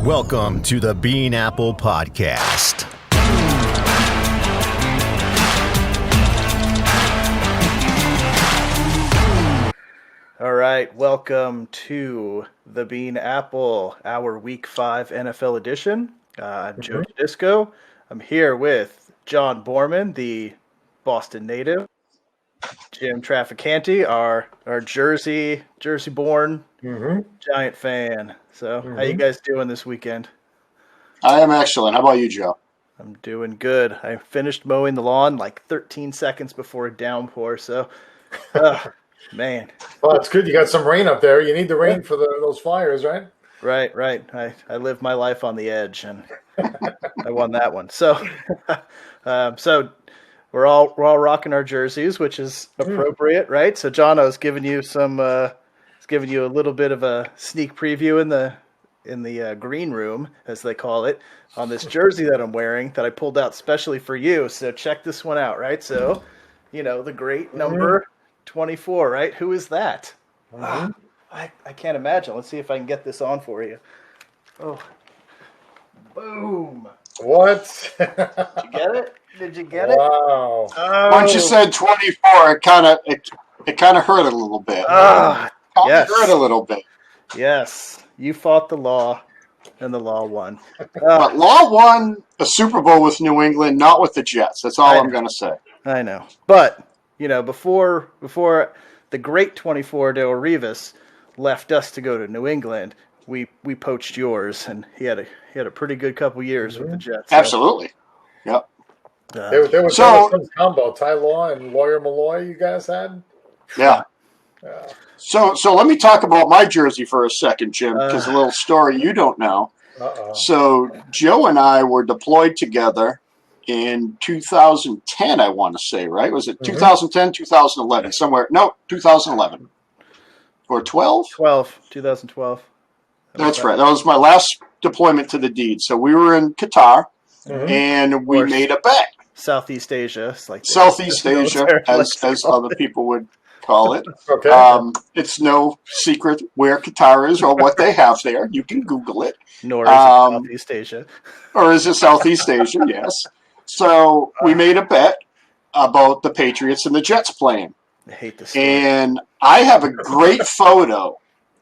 Welcome to the Bean Apple Podcast. All right, welcome to the Bean Apple, our Week 5 NFL edition. I'm Joe Disco. I'm here with John Borman, the Boston native, Jim Trafficante, our Jersey-born Giant fan. So, how you guys doing this weekend? I am excellent. How about you, Joe? I'm doing good. I finished mowing the lawn like 13 seconds before a downpour, so, man. Well, it's good. You got some rain up there. You need the rain for those fires, right? Right. I live my life on the edge, and I won that one. So, so we're all rocking our jerseys, which is appropriate, right? So, John, I was giving you a little bit of a sneak preview in the green room, as they call it, on this jersey that I'm wearing that I pulled out specially for you. So, check this one out, right? So, the great number 24, right? Who is that? I can't imagine. Let's see if I can get this on for you. Oh, boom! What? Did you get it? Did you get it? Wow! Once you said 24, it kind of hurt a little bit. Yes. Hurt a little bit. Yes, you fought the law, and the law won. But Law won a Super Bowl with New England, not with the Jets. That's all I'm going to say. I know, but before the great 24, Dale Rivas left us to go to New England, we poached yours, and he had a pretty good couple years with the Jets. So. Absolutely. Yep. There was some combo, Ty Law and Lawyer Malloy you guys had? Yeah. So let me talk about my jersey for a second, Jim, because a little story you don't know. So Joe and I were deployed together in 2010, I want to say, right? Was it 2010, 2011, somewhere? No, 2011. Or 12? 2012. That's right. That was my last deployment to the deed. So we were in Qatar, and we made a bet. Southeast Asia. It's like Southeast Asia, as other people would call it. Okay. It's no secret where Qatar is or what they have there. You can Google it. Nor is it Southeast Asia. Or is it Southeast Asia? Yes. So we made a bet about the Patriots and the Jets playing. I hate this. And I have a great photo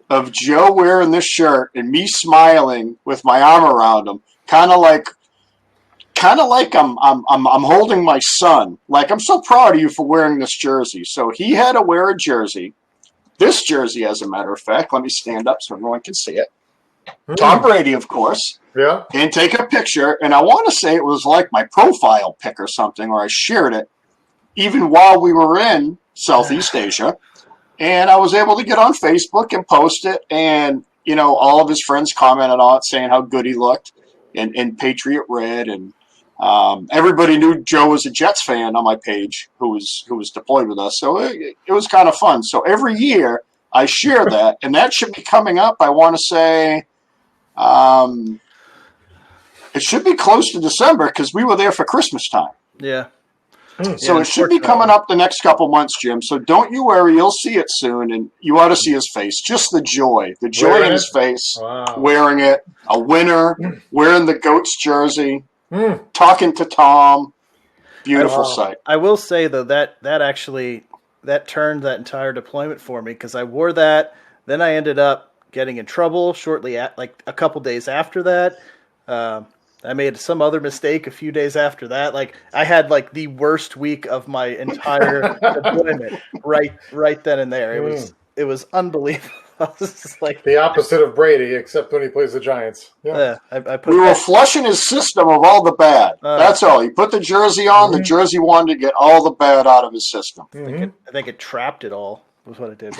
of Joe wearing this shirt and me smiling with my arm around him, kind of like I'm holding my son. Like, I'm so proud of you for wearing this jersey. So he had to wear a jersey. This jersey, as a matter of fact, let me stand up so everyone can see it. Tom Brady, of course. Yeah. And take a picture. And I want to say it was like my profile pic or something, or I shared it even while we were in Southeast Asia. And I was able to get on Facebook and post it. And, all of his friends commented on it saying how good he looked in Patriot red. And everybody knew Joe was a Jets fan on my page who was deployed with us. So it was kind of fun. So every year I share that. And that should be coming up, I want to say, it should be close to December because we were there for Christmas time. Yeah. So it should be coming up the next couple months, Jim. So don't you worry. You'll see it soon, and you ought to see his face. Just the joy in his face, wearing it, a winner, wearing the Goats jersey, talking to Tom. Beautiful sight. I will say, though, that turned that entire deployment for me because I wore that. Then I ended up getting in trouble shortly like a couple days after that. I made some other mistake a few days after that. Like, I had like the worst week of my entire deployment right then and there. It was unbelievable. This is like the opposite of Brady, except when he plays the Giants. Yeah. We were flushing his system of all the bad. That's all. He put the jersey on. The jersey wanted to get all the bad out of his system. I think it trapped it all. Was what it did.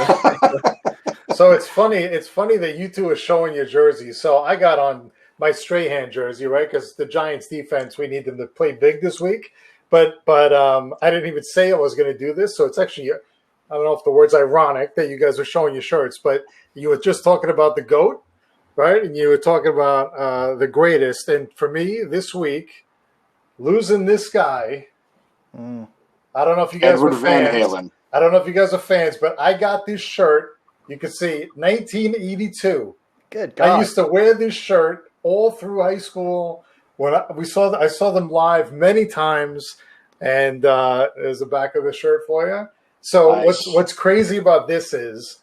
So it's funny that you two are showing your jerseys. So I got on my Strahan jersey, right? Because the Giants defense, we need them to play big this week. But I didn't even say I was going to do this. So it's actually, I don't know if the word's ironic that you guys are showing your shirts, but you were just talking about the GOAT, right? And you were talking about the greatest. And for me, this week, losing this guy, I don't know if you guys were fans. Van Halen. I don't know if you guys are fans, but I got this shirt. You can see 1982. Good God. I used to wear this shirt all through high school. I saw them live many times, and there's the back of the shirt for you. So Nice. what's crazy about this is,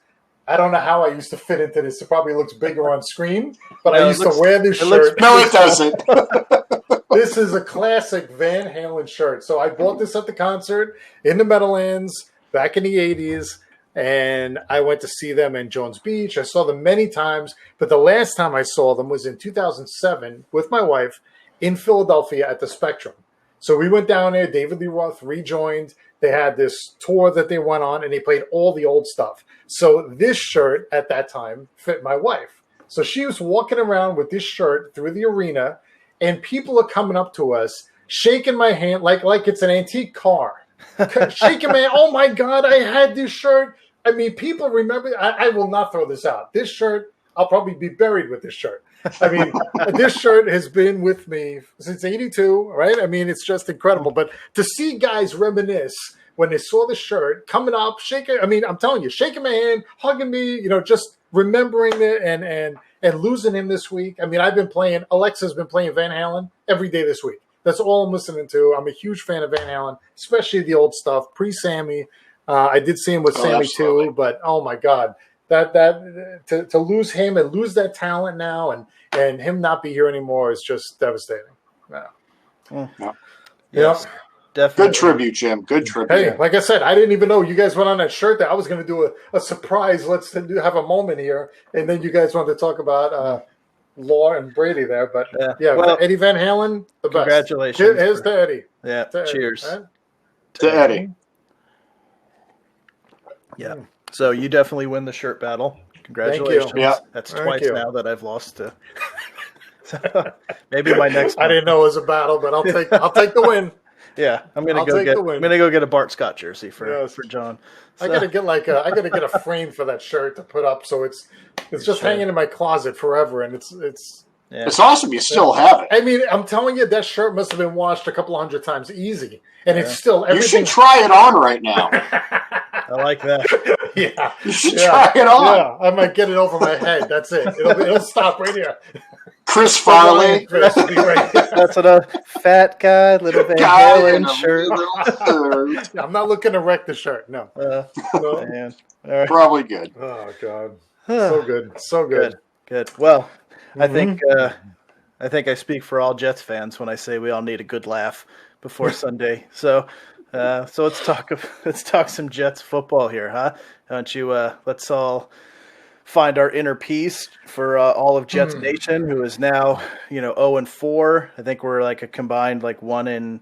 I don't know how I used to fit into this. It probably looks bigger on screen, but I used to wear this shirt. No, it doesn't. This is a classic Van Halen shirt. So I bought this at the concert in the Meadowlands back in the 80s, and I went to see them in Jones Beach. I saw them many times, but the last time I saw them was in 2007 with my wife in Philadelphia at the Spectrum. So we went down there. David Lee Roth rejoined. They had this tour that they went on, and they played all the old stuff. So this shirt at that time fit my wife. So she was walking around with this shirt through the arena, and people are coming up to us, shaking my hand like it's an antique car. Shaking my hand. Oh, my God, I had this shirt. I mean, people remember. I will not throw this out. This shirt, I'll probably be buried with this shirt. I mean, this shirt has been with me since '82, right? I mean, it's just incredible. But to see guys reminisce when they saw the shirt coming up, shaking, I mean, I'm telling you, shaking my hand, hugging me, just remembering it and losing him this week. I mean, Alexa's been playing Van Halen every day this week. That's all I'm listening to. I'm a huge fan of Van Halen, especially the old stuff, pre-Sammy. I did see him with Sammy absolutely. too, but oh my God. To lose him and lose that talent now and him not be here anymore is just devastating. Yeah. Yeah. Yes, definitely. Good tribute, Jim. Good tribute. Hey, like I said, I didn't even know you guys went on that shirt that I was going to do a surprise. Let's have a moment here. And then you guys wanted to talk about Law and Brady there. But well, Eddie Van Halen, the best. Congratulations. Here's to Eddie. Yeah, cheers. Eddie, right? To Eddie. Yeah. So you definitely win the shirt battle. Congratulations. Thank you. Yeah. That's Thank twice you. now that I've lost to. So maybe my next one. I didn't know it was a battle, but I'll take the win. Yeah, I'm I'll take the win. I'm gonna go get a Bart Scott jersey for John. I gotta get I gotta get a frame for that shirt to put up, so it's just hanging in my closet forever, and it's. Yeah. It's awesome you still have it. I mean, I'm telling you, that shirt must have been washed a couple 100 times easy, and it's still everything. You should try it on right now. I like that. Yeah, You should try it on. Yeah, I might get it over my head. That's it. It'll stop right here. Chris Farley. Chris will be right here. That's what a fat guy, little Van Guy in Halen a shirt. little shirt. I'm not looking to wreck the shirt. No. No. Man. All right. Probably good. Oh God, so good, so good. Good. Well, I think I speak for all Jets fans when I say we all need a good laugh before Sunday. So let's talk some Jets football here, huh? Don't you? Let's all find our inner peace for all of Jets Nation, who is now 0-4. I think we're like a combined 1-11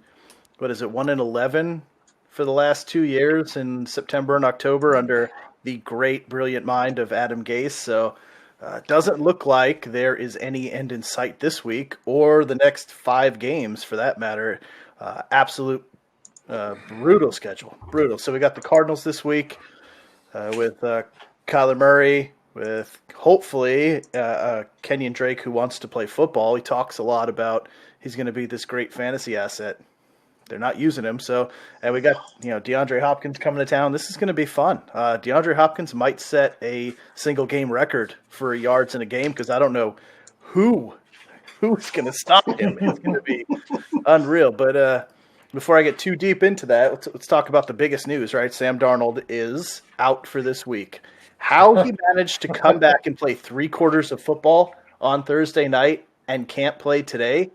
for the last 2 years in September and October under the great, brilliant mind of Adam Gase. So it doesn't look like there is any end in sight this week or the next 5 games for that matter. Absolute brutal schedule. Brutal. So we got the Cardinals this week with Kyler Murray, with hopefully Kenyon Drake, who wants to play football. He talks a lot about he's going to be this great fantasy asset. They're not using him. And we got DeAndre Hopkins coming to town. This is going to be fun. DeAndre Hopkins might set a single game record for yards in a game because I don't know who's going to stop him. It's going to be unreal. But before I get too deep into that, let's talk about the biggest news, right? Sam Darnold is out for this week. How he managed to come back and play 3/4 of football on Thursday night and can't play today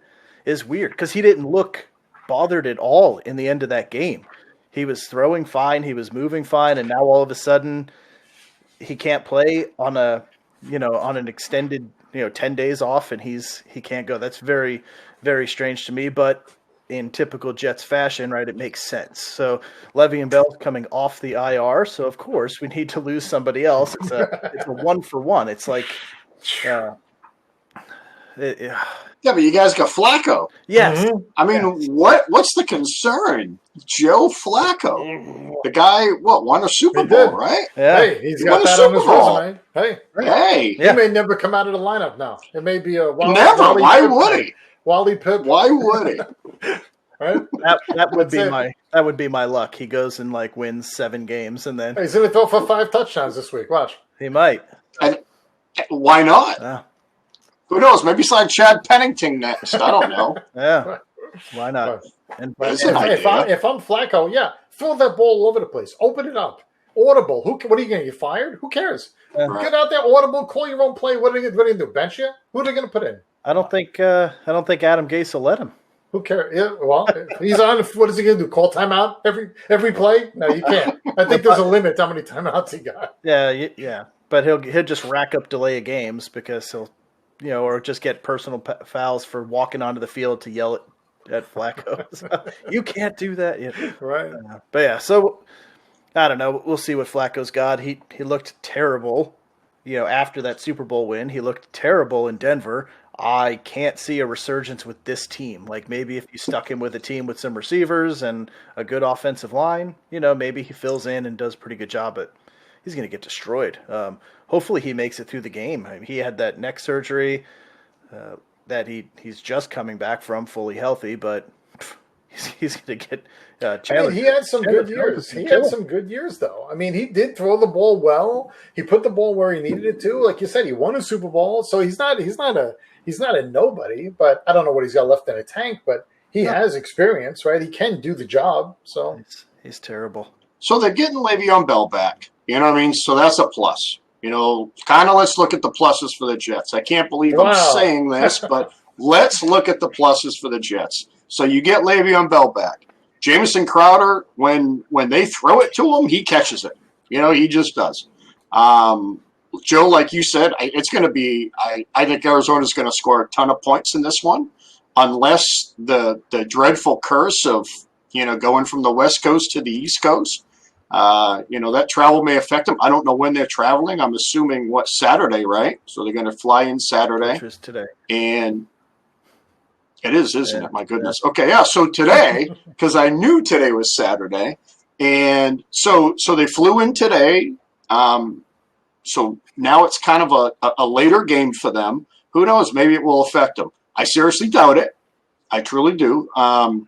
is weird because he didn't look bothered at all in the end of that game. He was throwing fine, he was moving fine, and now all of a sudden he can't play on an extended 10 days off and he can't go. That's very, very strange to me, but in typical Jets fashion, right, it makes sense. So Le'Veon Bell's coming off the IR, so of course we need to lose somebody else. It's a 1-for-1. It's like yeah, but you guys got Flacco. Yes. Mm-hmm. I mean, what's the concern? Joe Flacco, the guy, won a Super Bowl, right? Yeah. Hey, he's He got won a that on his Super Bowl. resume. Hey, Hey, Yeah. he may never come out of the lineup now. It may be a never. Why would he? Wally Pipp. Why would he? Right? That would be That's that would be my luck. He goes and wins 7 games and then He's going to throw for 5 touchdowns this week. Watch. he might. And why not? Who knows? Maybe sign Chad Pennington next. I don't know. Yeah, why not? And That's an idea. If I'm Flacco, yeah, throw that ball all over the place. Open it up. Audible. What are you going to get fired? Who cares? Right. Get out there, audible, call your own play. What are they going to do? Bench you? Who are they going to put in? I don't think Adam Gase will let him. Who cares? Yeah, well, if he's on. What is he going to do? Call timeout every play? No, you can't. I think there's a limit how many timeouts he got. Yeah. But he'll just rack up delay of games because he'll, or just get personal fouls for walking onto the field to yell at Flacco. So, you can't do that. Yeah. Right. But yeah, so I don't know. We'll see what Flacco's got. He looked terrible, after that Super Bowl win. He looked terrible in Denver. I can't see a resurgence with this team. Like maybe if you stuck him with a team with some receivers and a good offensive line, maybe he fills in and does a pretty good job, but he's going to get destroyed. Hopefully he makes it through the game. I mean, he had that neck surgery that he's just coming back from fully healthy, but he's going to get challenged. He had some good years. He had some good years, though. I mean, he did throw the ball well. He put the ball where he needed it to. Like you said, he won a Super Bowl, so he's not a nobody. But I don't know what he's got left in a tank. But he has experience, right? He can do the job. So he's terrible. So they're getting Le'Veon Bell back. You know what I mean? So that's a plus. Kind of let's look at the pluses for the Jets. I can't believe I'm saying this, but let's look at the pluses for the Jets. So you get Le'Veon Bell back. Jamison Crowder, when they throw it to him, he catches it. He just does. Joe, like you said, it's going to be – I think Arizona's going to score a ton of points in this one unless the dreadful curse of, going from the West Coast to the East Coast. That travel may affect them. I don't know when they're traveling. I'm assuming Saturday, right? So they're going to fly in Saturday. Which is today. And it is, isn't it? My goodness. Okay, yeah. So today, because I knew today was Saturday, and so they flew in today. So now it's kind of a later game for them. Who knows? Maybe it will affect them. I seriously doubt it. I truly do.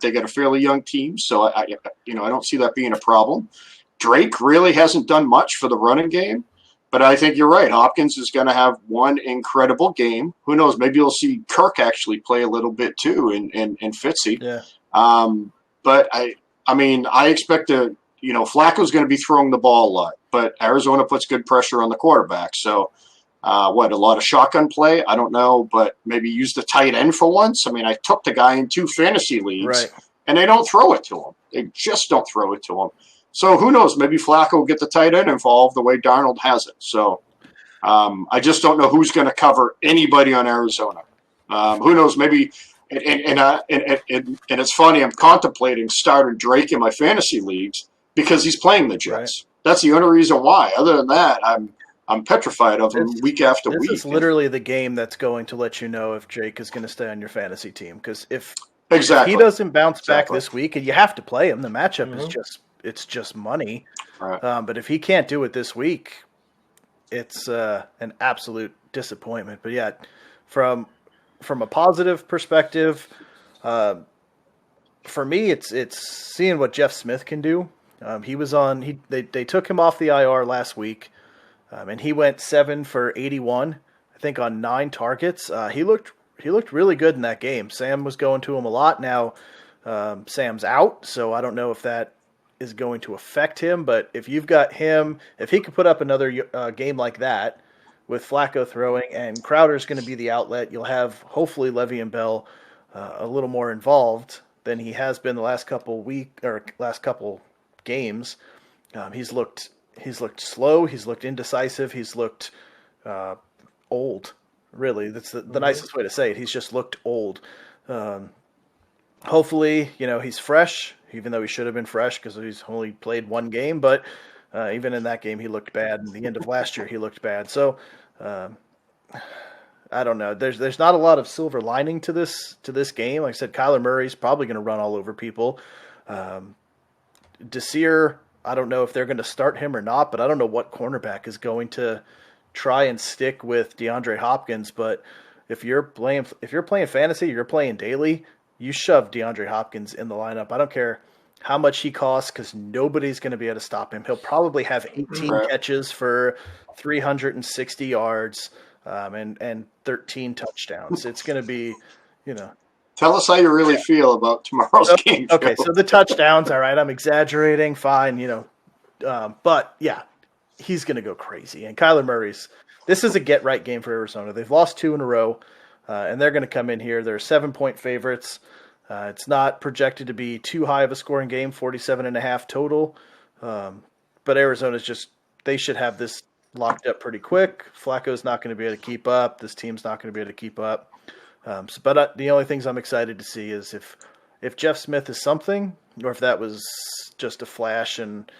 They got a fairly young team, so I don't see that being a problem. Drake really hasn't done much for the running game, but I think you're right. Hopkins is going to have one incredible game. Who knows? Maybe you'll see Kirk actually play a little bit too, and Fitzy. Yeah. But I expect Flacco's going to be throwing the ball a lot, but Arizona puts good pressure on the quarterback. So, a lot of shotgun play? I don't know, but maybe use the tight end for once. I mean, I took the guy in 2 fantasy leagues, and they don't throw it to him. They just don't throw it to him. So who knows? Maybe Flacco will get the tight end involved the way Darnold has it. So I just don't know who's going to cover anybody on Arizona. Who knows? Maybe and it's funny. I'm contemplating starting Drake in my fantasy leagues because he's playing the Jets. Right. That's the only reason why. Other than that, I'm petrified of him week after week. This is literally the game that's going to let you know if Jake is going to stay on your fantasy team. Because if he doesn't bounce back this week, and you have to play him, the matchup is just money. Right. But if he can't do it this week, it's an absolute disappointment. But yeah, from a positive perspective, for me, it's seeing what Jeff Smith can do. They took him off the IR last week, and he went 7 for 81, I think, on 9 targets. He looked really good in that game. Sam was going to him a lot. Now Sam's out, so I don't know if that is going to affect him. But if you've got him, if he could put up another game like that with Flacco throwing and Crowder's going to be the outlet, you'll have hopefully Le'Veon Bell a little more involved than he has been the last couple games. He's looked slow. He's looked indecisive. He's looked old. Really, that's the nicest way to say it. He's just looked old. Hopefully, he's fresh, even though he should have been fresh because he's only played 1 game. But even in that game, he looked bad. And the end of last year, he looked bad. So I don't know. There's not a lot of silver lining to this game. Like I said, Kyler Murray's probably going to run all over people. Desir, I don't know if they're going to start him or not, but I don't know what cornerback is going to try and stick with DeAndre Hopkins. But if you're playing fantasy, you're playing daily, you shove DeAndre Hopkins in the lineup. I don't care how much he costs because nobody's going to be able to stop him. He'll probably have 18 catches for 360 yards. and 13 touchdowns. It's going to be, Tell us how you really feel about tomorrow's game. Okay, Joe. so the touchdowns, all right, I'm exaggerating, fine, but yeah, he's going to go crazy. And Kyler this is a get-right game for Arizona. They've lost 2 in a row, and they're going to come in here. They're 7-point favorites. It's not projected to be too high of a scoring game, 47.5 total. But Arizona's they should have this locked up pretty quick. Flacco's not going to be able to keep up. This team's not going to be able to keep up. But the only things I'm excited to see is if Jeff Smith is something, or if that was just a flash and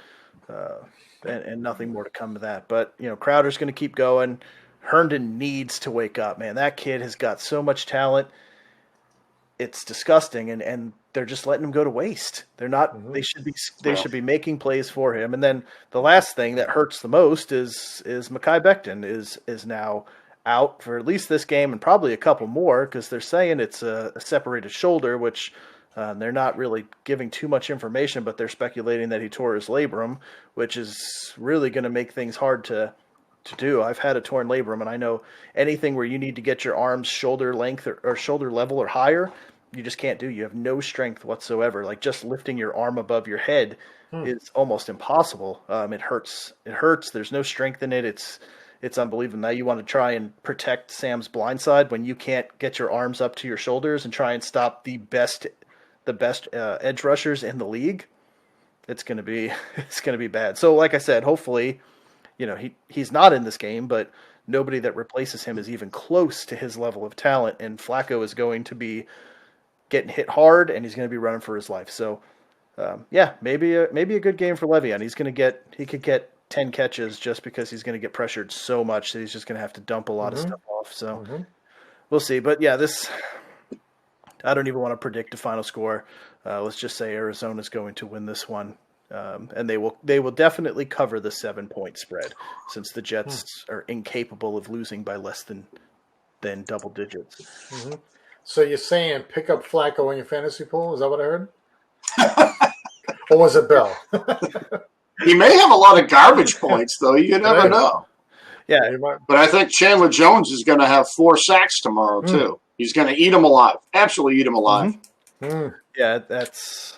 nothing more to come to that. But, Crowder's going to keep going. Herndon needs to wake up, man. That kid has got so much talent. It's disgusting, and they're just letting him go to waste. They're not. Mm-hmm. They should be making plays for him. And then the last thing that hurts the most is Mekhi Becton is now out for at least this game and probably a couple more, because they're saying it's a separated shoulder, which they're not really giving too much information, but they're speculating that he tore his labrum, which is really going to make things hard to do. I've had a torn labrum, and I know anything where you need to get your arms shoulder length or shoulder level or higher, you just can't do. You have no strength whatsoever. Like just lifting your arm above your head is almost impossible. It hurts. There's no strength in it. It's unbelievable. Now you want to try and protect Sam's blind side when you can't get your arms up to your shoulders and try and stop the best edge rushers in the league. It's going to be bad. So like I said, hopefully, he's not in this game, but nobody that replaces him is even close to his level of talent. And Flacco is going to be getting hit hard, and he's going to be running for his life. So, maybe a good game for Le'Veon. He could get 10 catches just because he's going to get pressured so much that he's just going to have to dump a lot of stuff off. So we'll see. But yeah, I don't even want to predict a final score. Let's just say Arizona's going to win this one. And they will definitely cover the 7-point spread, since the Jets are incapable of losing by less than double digits. Mm-hmm. So you're saying pick up Flacco in your fantasy pool? Is that what I heard? Or was it Bell? He may have a lot of garbage points, though. You never know. Yeah, but I think Chandler Jones is going to have 4 sacks tomorrow too. He's going to eat them alive. Absolutely eat them alive. Mm-hmm. Yeah, that's.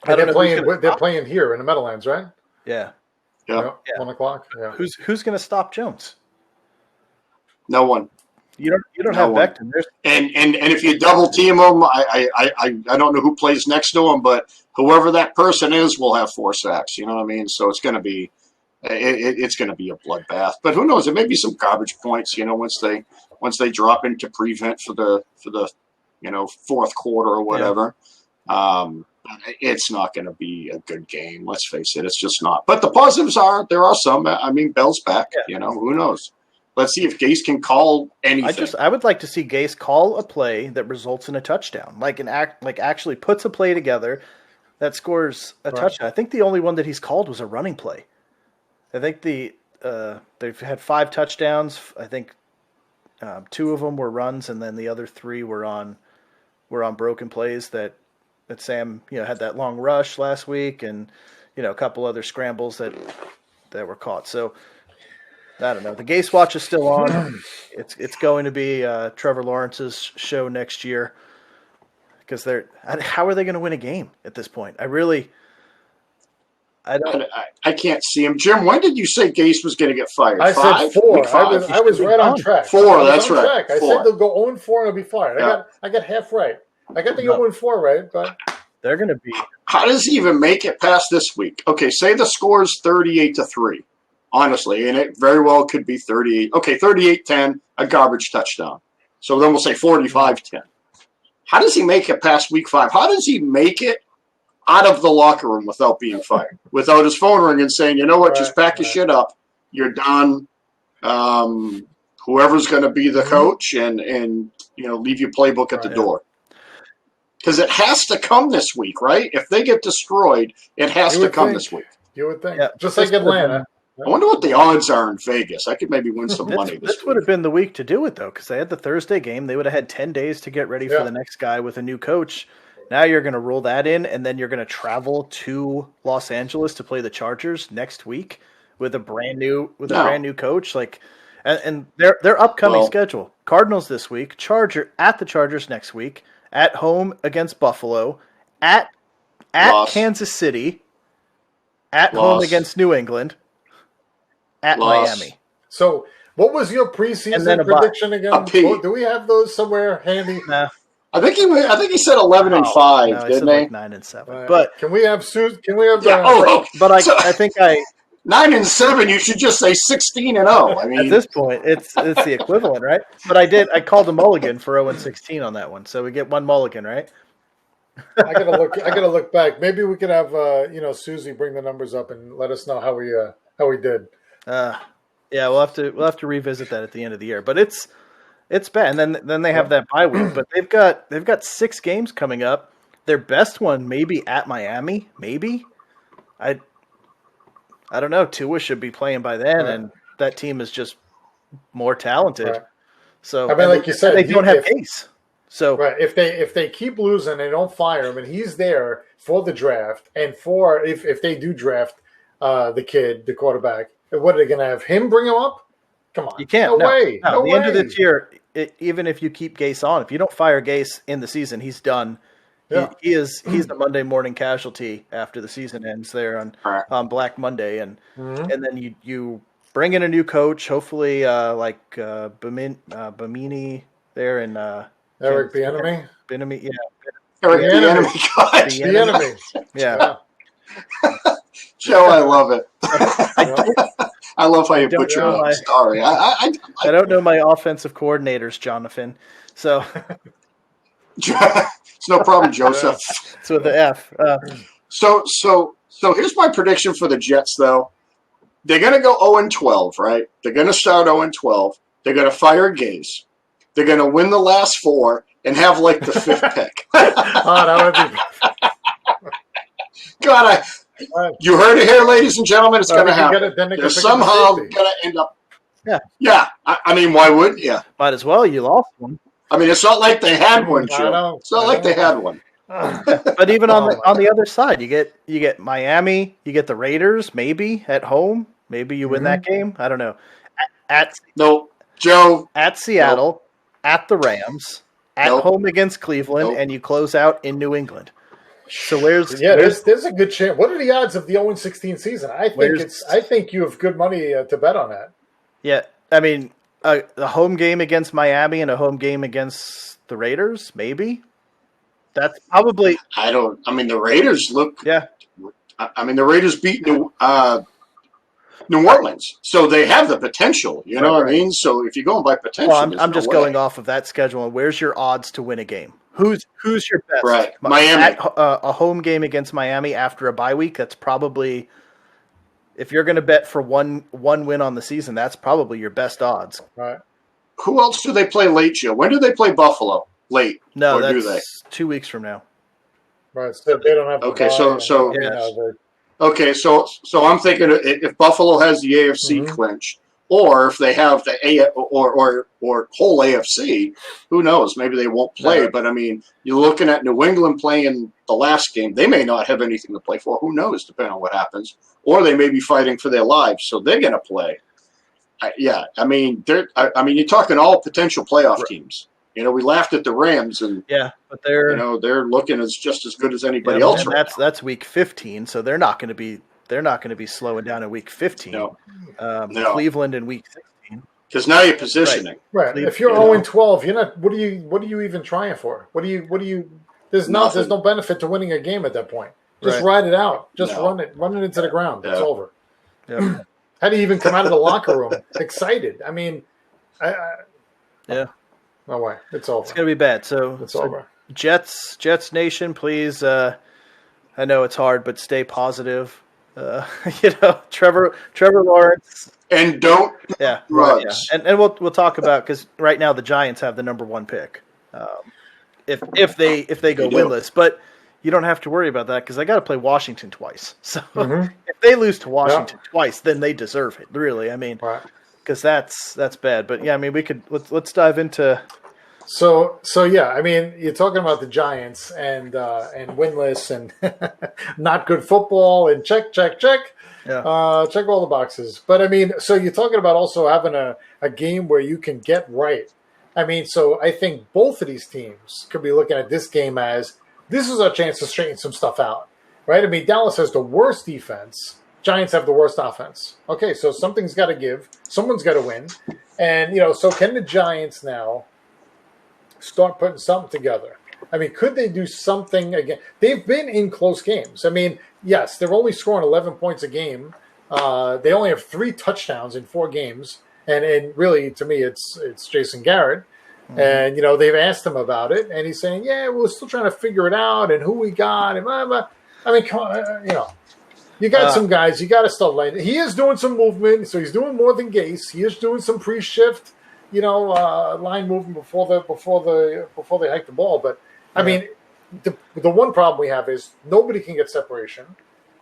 They're playing here in the Meadowlands, right? Yeah. 1 o'clock. Yeah. Who's going to stop Jones? No one. You don't have Becton. And if you double team him, I don't know who plays next to him, but whoever that person is will have 4 sacks. You know what I mean? So it's going to be it's going to be a bloodbath. But who knows? It may be some garbage points. Once they drop into prevent for the fourth quarter or whatever. Yeah. It's not going to be a good game. Let's face it. It's just not. But the positives there are some. I mean, Bell's back. Yeah. Who knows? Let's see if Gase can call anything. I would like to see Gase call a play that results in a touchdown, actually puts a play together that scores a touchdown. I think the only one that he's called was a running play. I think they've had 5 touchdowns. I think 2 of them were runs, and then the other 3 were on broken plays that Sam had that long rush last week, and a couple other scrambles that were caught. So. I don't know. The Gase Watch is still on. It's going to be Trevor Lawrence's show next year, because how are they going to win a game at this point? I can't see him. Jim, when did you say Gase was going to get fired? I said 4. I was right on track. 4. That's right. I said they'll go 0-4 and they'll be fired. Yeah. I got half right. I got the 0-4 right, but they're going to be. How does he even make it past this week? Okay, say the score is 38-3. Honestly, and it very well could be 38. Okay, 38-10, a garbage touchdown. So then we'll say 45-10. How does he make it past week 5? How does he make it out of the locker room without being fired? Without his phone ringing saying, you know what, just pack your shit up. You're done. Whoever's going to be the coach and leave your playbook at the door. Because it has to come this week, right? If they get destroyed, it has to come this week. You would think. Yeah, just like Atlanta. I wonder what the odds are in Vegas. I could maybe win some money this week. This would have been the week to do it, though, because they had the Thursday game. They would have had 10 days to get ready for the next guy with a new coach. Now you're going to roll that in, and then you're going to travel to Los Angeles to play the Chargers next week with a brand new coach. And their upcoming Well- schedule: Cardinals this week, at the Chargers next week, at home against Buffalo, at Loss. Kansas City, at Loss. home against New England, at Loss. Miami. So, what was your And then preseason a bye. prediction again? A P. Do we have those somewhere handy? Nah, I think he said 11 and no, 5, no, I didn't said he? like 9-7. But can we have Can we have? Yeah. but So- I think 9 and 7. You should just say 16 and 0. I at mean, this point it's the equivalent, right? But I called a mulligan for 0-16 on that one, so we get one mulligan, right? I gotta look back. Maybe we could have Susie bring the numbers up and let us know how we did. Yeah, we'll have to revisit that at the end of the year. But it's bad. And then they have that bye week. But they've got 6 games coming up. Their best one maybe at Miami. Maybe. I don't know. Tua should be playing by then, and that team is just more talented. Right. So I mean, like you said, they don't have Case. So right, if they keep losing, they don't fire him, and he's there for the draft, and for if they do draft the quarterback, what are they going to have him bring him up? Come on, you can't. No way. No, No the way. end of this year, even if you keep Gase on, if you don't fire Gase in the season, he's done. Yeah. He's the Monday morning casualty after the season ends there on Black Monday, and then you bring in a new coach, hopefully like Bamini there in Eric Bieniemy. Bieniemy, yeah, Eric the enemy. God. Bieniemy. yeah. Joe, I love it. I I love how you don't butcher know it. my- I'm sorry. I don't know my offensive coordinators, Jonathan. So it's no problem, Joseph. it's with the F. So here's my prediction for the Jets, though. They're going to go 0-12, right? They're going to start 0-12. They're going to fire Gase. They're going to win the last 4 and have like the 5th pick. Oh, that would be. God, you heard it here, ladies and gentlemen. It's going to happen. They're somehow going to end up. Yeah. I mean, why wouldn't you? Might as well. You lost one. I mean, it's not like they had one, I Joe. know. It's not like they had one. But even on the other side, you get Miami, you get the Raiders, maybe at home, maybe you win that game. I don't know. No, Joe. At Seattle, at the Rams, at home against Cleveland, and you close out in New England. So there's a good chance. What are the odds of the 0-16 season? I think you have good money to bet on that. Yeah, I mean a home game against Miami and a home game against the Raiders, maybe. That's probably. I mean, the Raiders look. Yeah. I mean, the Raiders beat New Orleans, so they have the potential. You know what I mean? So if you're going by potential, well, I'm just going off of that schedule. And where's your odds to win a game? Who's your best? Right, Miami. A home game against Miami after a bye week. That's probably. If you're going to bet for one win on the season, that's probably your best odds. Right. Who else do they play late, Joe? When do they play Buffalo? Late? No, or that's do they? 2 weeks from now. Right. So they don't have. Okay, so Okay, so I'm thinking if Buffalo has the AFC clinch, or if they have the or whole AFC, who knows? Maybe they won't play. But I mean, you're looking at New England playing the last game. They may not have anything to play for. Who knows? Depending on what happens, or they may be fighting for their lives, so they're going to play. I mean, you're talking all potential playoff teams. You know, we laughed at the Rams, and but they're they're looking as just as good as anybody else. And that's week 15, so they're not going to be slowing down in week 15. No. Cleveland in week 16. Because now you're positioning. Right. If you're 0-12, you're not. What are you even trying for? What do you? There's no benefit to winning a game at that point. Just ride it out. Just run it into the ground. It's over. Yeah. How do you even come out of the locker room excited? I mean, yeah. No way. It's over. It's going to be bad. So it's over. Jets Nation, please. I know it's hard, but stay positive. Trevor Lawrence. And don't drugs. Yeah. And we'll talk about, because right now the Giants have the number 1 pick. If they go winless, but you don't have to worry about that because they got to play Washington twice. So if they lose to Washington twice, then they deserve it. Really, I mean, because that's bad. But yeah, I mean, let's dive into So yeah, I mean, you're talking about the Giants and winless and not good football and check. Check all the boxes. But I mean, so you're talking about also having a game where you can get right. I mean, so I think both of these teams could be looking at this game as this is our chance to straighten some stuff out, right? I mean, Dallas has the worst defense. Giants have the worst offense. Okay, so something's got to give. Someone's got to win. And, so can the Giants now start putting something together? I mean, could they do something again? They've been in close games. I mean, yes, they're only scoring 11 points a game. They only have 3 touchdowns in 4 games. And really, to me, it's Jason Garrett. And, they've asked him about it. And he's saying, yeah, we're still trying to figure it out and who we got. And blah, blah. I mean, come on, you got some guys. You got to start letting. He is doing some movement. So he's doing more than Gase. He is doing some pre-shift, line movement before they hike the ball. But, I mean, the one problem we have is nobody can get separation.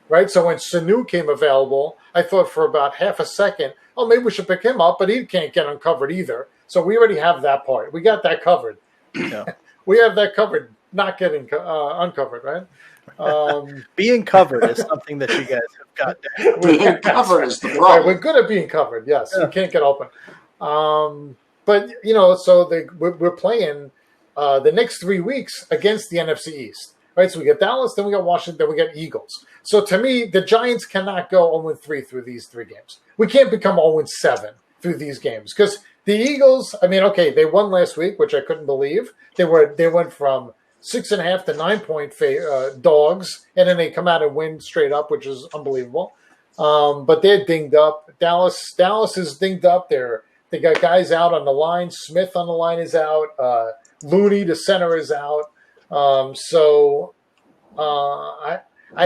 Right, so when Sanu came available, I thought for about half a second, oh, maybe we should pick him up, but he can't get uncovered either. So we already have that part. We got that covered. Yeah. We have that covered, not getting uncovered, right? Being covered is something that you guys have got down. Being covered is the problem. Right, we're good at being covered, yes. Yeah. We can't get open. But, so we're playing the next 3 weeks against the NFC East. Right, so we got Dallas, then we got Washington, then we got Eagles. So to me, the Giants cannot go 0-3 through these 3 games. We can't become 0-7 through these games because the Eagles. I mean, okay, they won last week, which I couldn't believe. They went from 6.5 to 9-point dogs, and then they come out and win straight up, which is unbelievable. But they're dinged up. Dallas is dinged up. They got guys out on the line. Smith on the line is out. Looney, the center, is out. I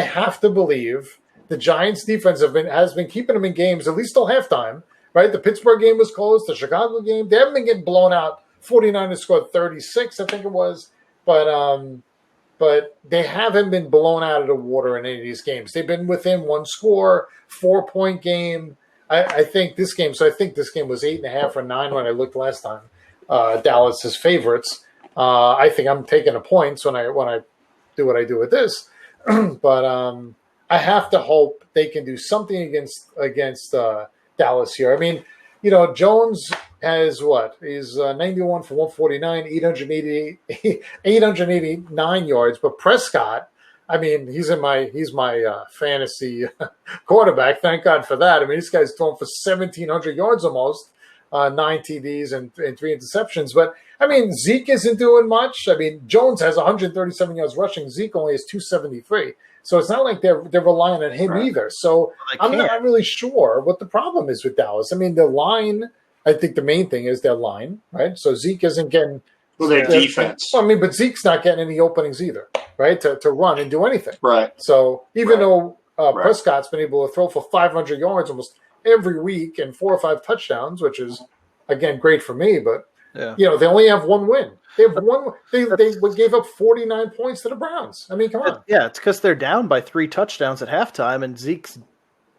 have to believe the Giants defense has been keeping them in games at least till halftime, right? The Pittsburgh game was close. The Chicago game, they haven't been getting blown out. 49ers scored 36, I think it was, but they haven't been blown out of the water in any of these games. They've been within 1 score, 4-point game. I think this game was 8.5 or 9 when I looked last time. Dallas is favorites. I think I'm taking the points when I do what I do with this, but I have to hope they can do something against Dallas here. I mean, Jones has what? He's 91 for 149, 889 yards. But Prescott, I mean, he's my fantasy quarterback. Thank God for that. I mean, this guy's throwing for 1,700 yards almost, 9 TDs and 3 interceptions. But I mean, Zeke isn't doing much. I mean, Jones has 137 yards rushing. Zeke only has 273. So it's not like they're relying on him either. So I'm not really sure what the problem is with Dallas. I mean, their line, I think the main thing is their line, right? So Zeke isn't getting their defense. I mean, but Zeke's not getting any openings either, right? To run and do anything. Right. So even though Prescott's been able to throw for 500 yards almost every week and 4 or 5 touchdowns, which is, again, great for me, but they only have 1 win. They have one. They gave up 49 points to the Browns. I mean, come on. Yeah, it's because they're down by 3 touchdowns at halftime, and Zeke's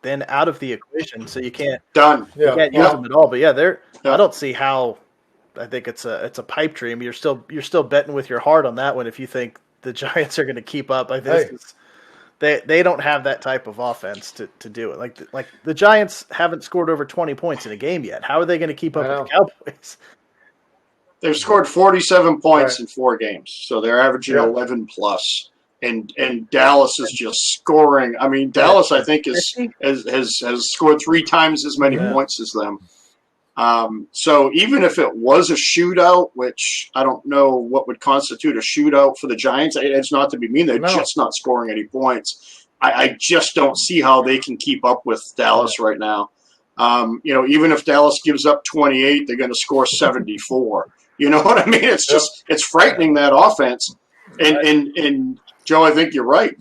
then out of the equation, so you can't use them at all. But I don't see how. I think it's a pipe dream. You're still betting with your heart on that one if you think the Giants are going to keep up. I think they don't have that type of offense to do it. Like the Giants haven't scored over 20 points in a game yet. How are they going to keep up with the Cowboys? They've scored 47 points in 4 games, so they're averaging 11 plus. And Dallas is just scoring. I mean, Dallas, I think, has scored 3 times as many points as them. So even if it was a shootout, which I don't know what would constitute a shootout for the Giants, it's not to be mean. They're just not scoring any points. I just don't see how they can keep up with Dallas right now. Even if Dallas gives up 28, they're going to score 74. You know what I mean? It's just it's frightening, that offense. And Joe, I think you're right.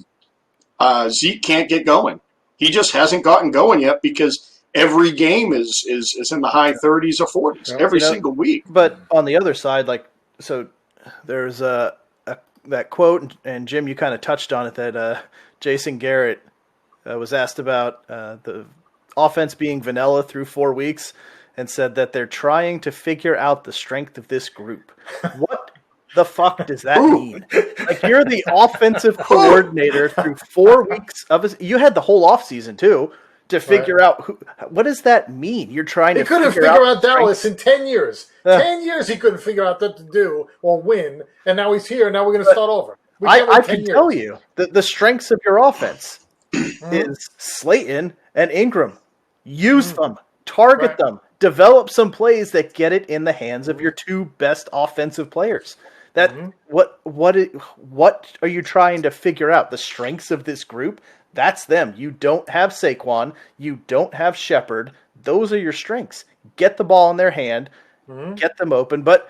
Zeke can't get going. He just hasn't gotten going yet because every game is in the high 30s or 40s every single week. But on the other side, so there's that quote, and Jim, you kind of touched on it, that Jason Garrett was asked about the offense being vanilla through 4 weeks. and said that they're trying to figure out the strength of this group. What the fuck does that mean? Like, you're the offensive coordinator through 4 weeks of you had the whole offseason too to figure out what does that mean? You're trying to couldn't figure out Dallas in 10 years. 10 years he couldn't figure out what to do or win, and now he's here. Now we're going to start over. I can tell you the strengths of your offense is Slayton and Ingram. Use them, target them, develop some plays that get it in the hands of your two best offensive players. That what are you trying to figure out? The strengths of this group? That's them. You don't have Saquon. You don't have Shepard. Those are your strengths. Get the ball in their hand. Get them open. But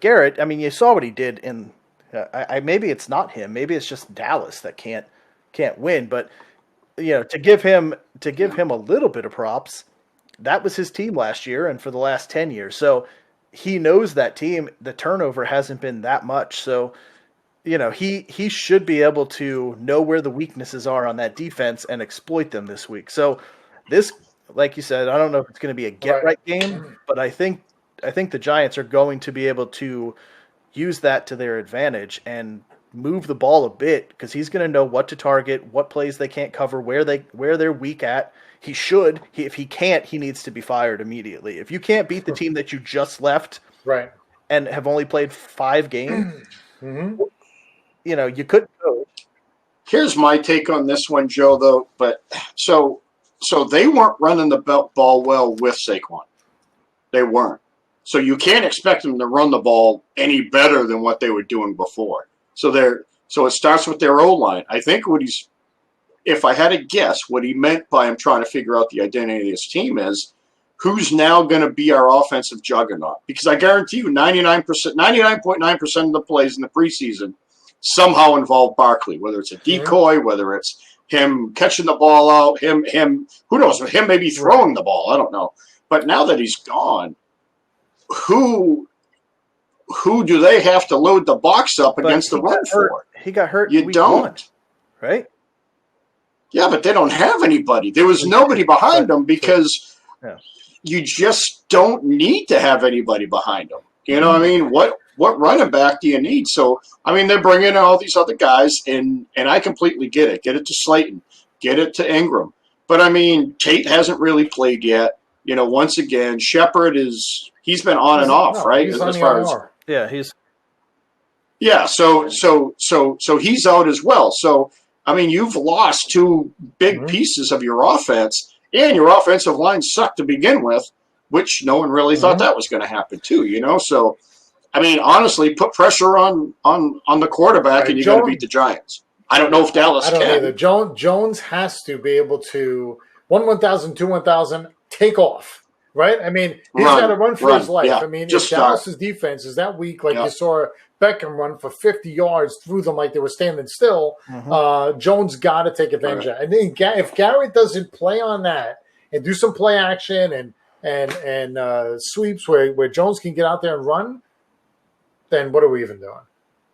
Garrett, I mean, you saw what he did in. Maybe it's not him. Maybe it's just Dallas that can't win. But to give him a little bit of props, that was his team last year and for the last 10 years. So he knows that team. The turnover hasn't been that much. So he should be able to know where the weaknesses are on that defense and exploit them this week. So this, like you said, I don't know if it's going to be a get-right game, but I think the Giants are going to be able to use that to their advantage and move the ball a bit because he's going to know what to target, what plays they can't cover, where they're weak at. He should. If he can't, he needs to be fired immediately. If you can't beat the team that you just left and have only played 5 games, you couldn't go. Here's my take on this one, Joe, though. But so they weren't running the ball well with Saquon. They weren't. So you can't expect them to run the ball any better than what they were doing before. So it starts with their O-line. I think if I had to guess, what he meant by him trying to figure out the identity of his team is who's now going to be our offensive juggernaut. Because I guarantee you 99.9% of the plays in the preseason somehow involve Barkley, whether it's a decoy, whether it's him catching the ball out, him who knows, him maybe throwing the ball. I don't know. But now that he's gone, who do they have to load the box up against the run for? He got hurt. You don't. Right? Yeah, but they don't have anybody. There was nobody behind them because you just don't need to have anybody behind them. You know what I mean? What running back do you need? So, I mean, they're bringing in all these other guys, and I completely get it. Get it to Slayton. Get it to Ingram. But, I mean, Tate hasn't really played yet. Once again, Shepard he's been on and off, right? He's as far as he's so he's out as well. So, I mean, you've lost 2 big pieces of your offense, and your offensive line sucked to begin with, which no one really thought that was going to happen too, So, I mean, honestly, put pressure on the quarterback, and you got to beat the Giants. I don't know if Dallas can. I don't either. Jones has to be able to 1,000, 2,000 take off, right? I mean, he's got to run for his life. Yeah. I mean, Just if Dallas's defense is that weak, like you saw Beckham run for 50 yards through them like they were standing still, Jones got to take advantage of that. And then if Garrett doesn't play on that and do some play action and sweeps where Jones can get out there and run, then what are we even doing?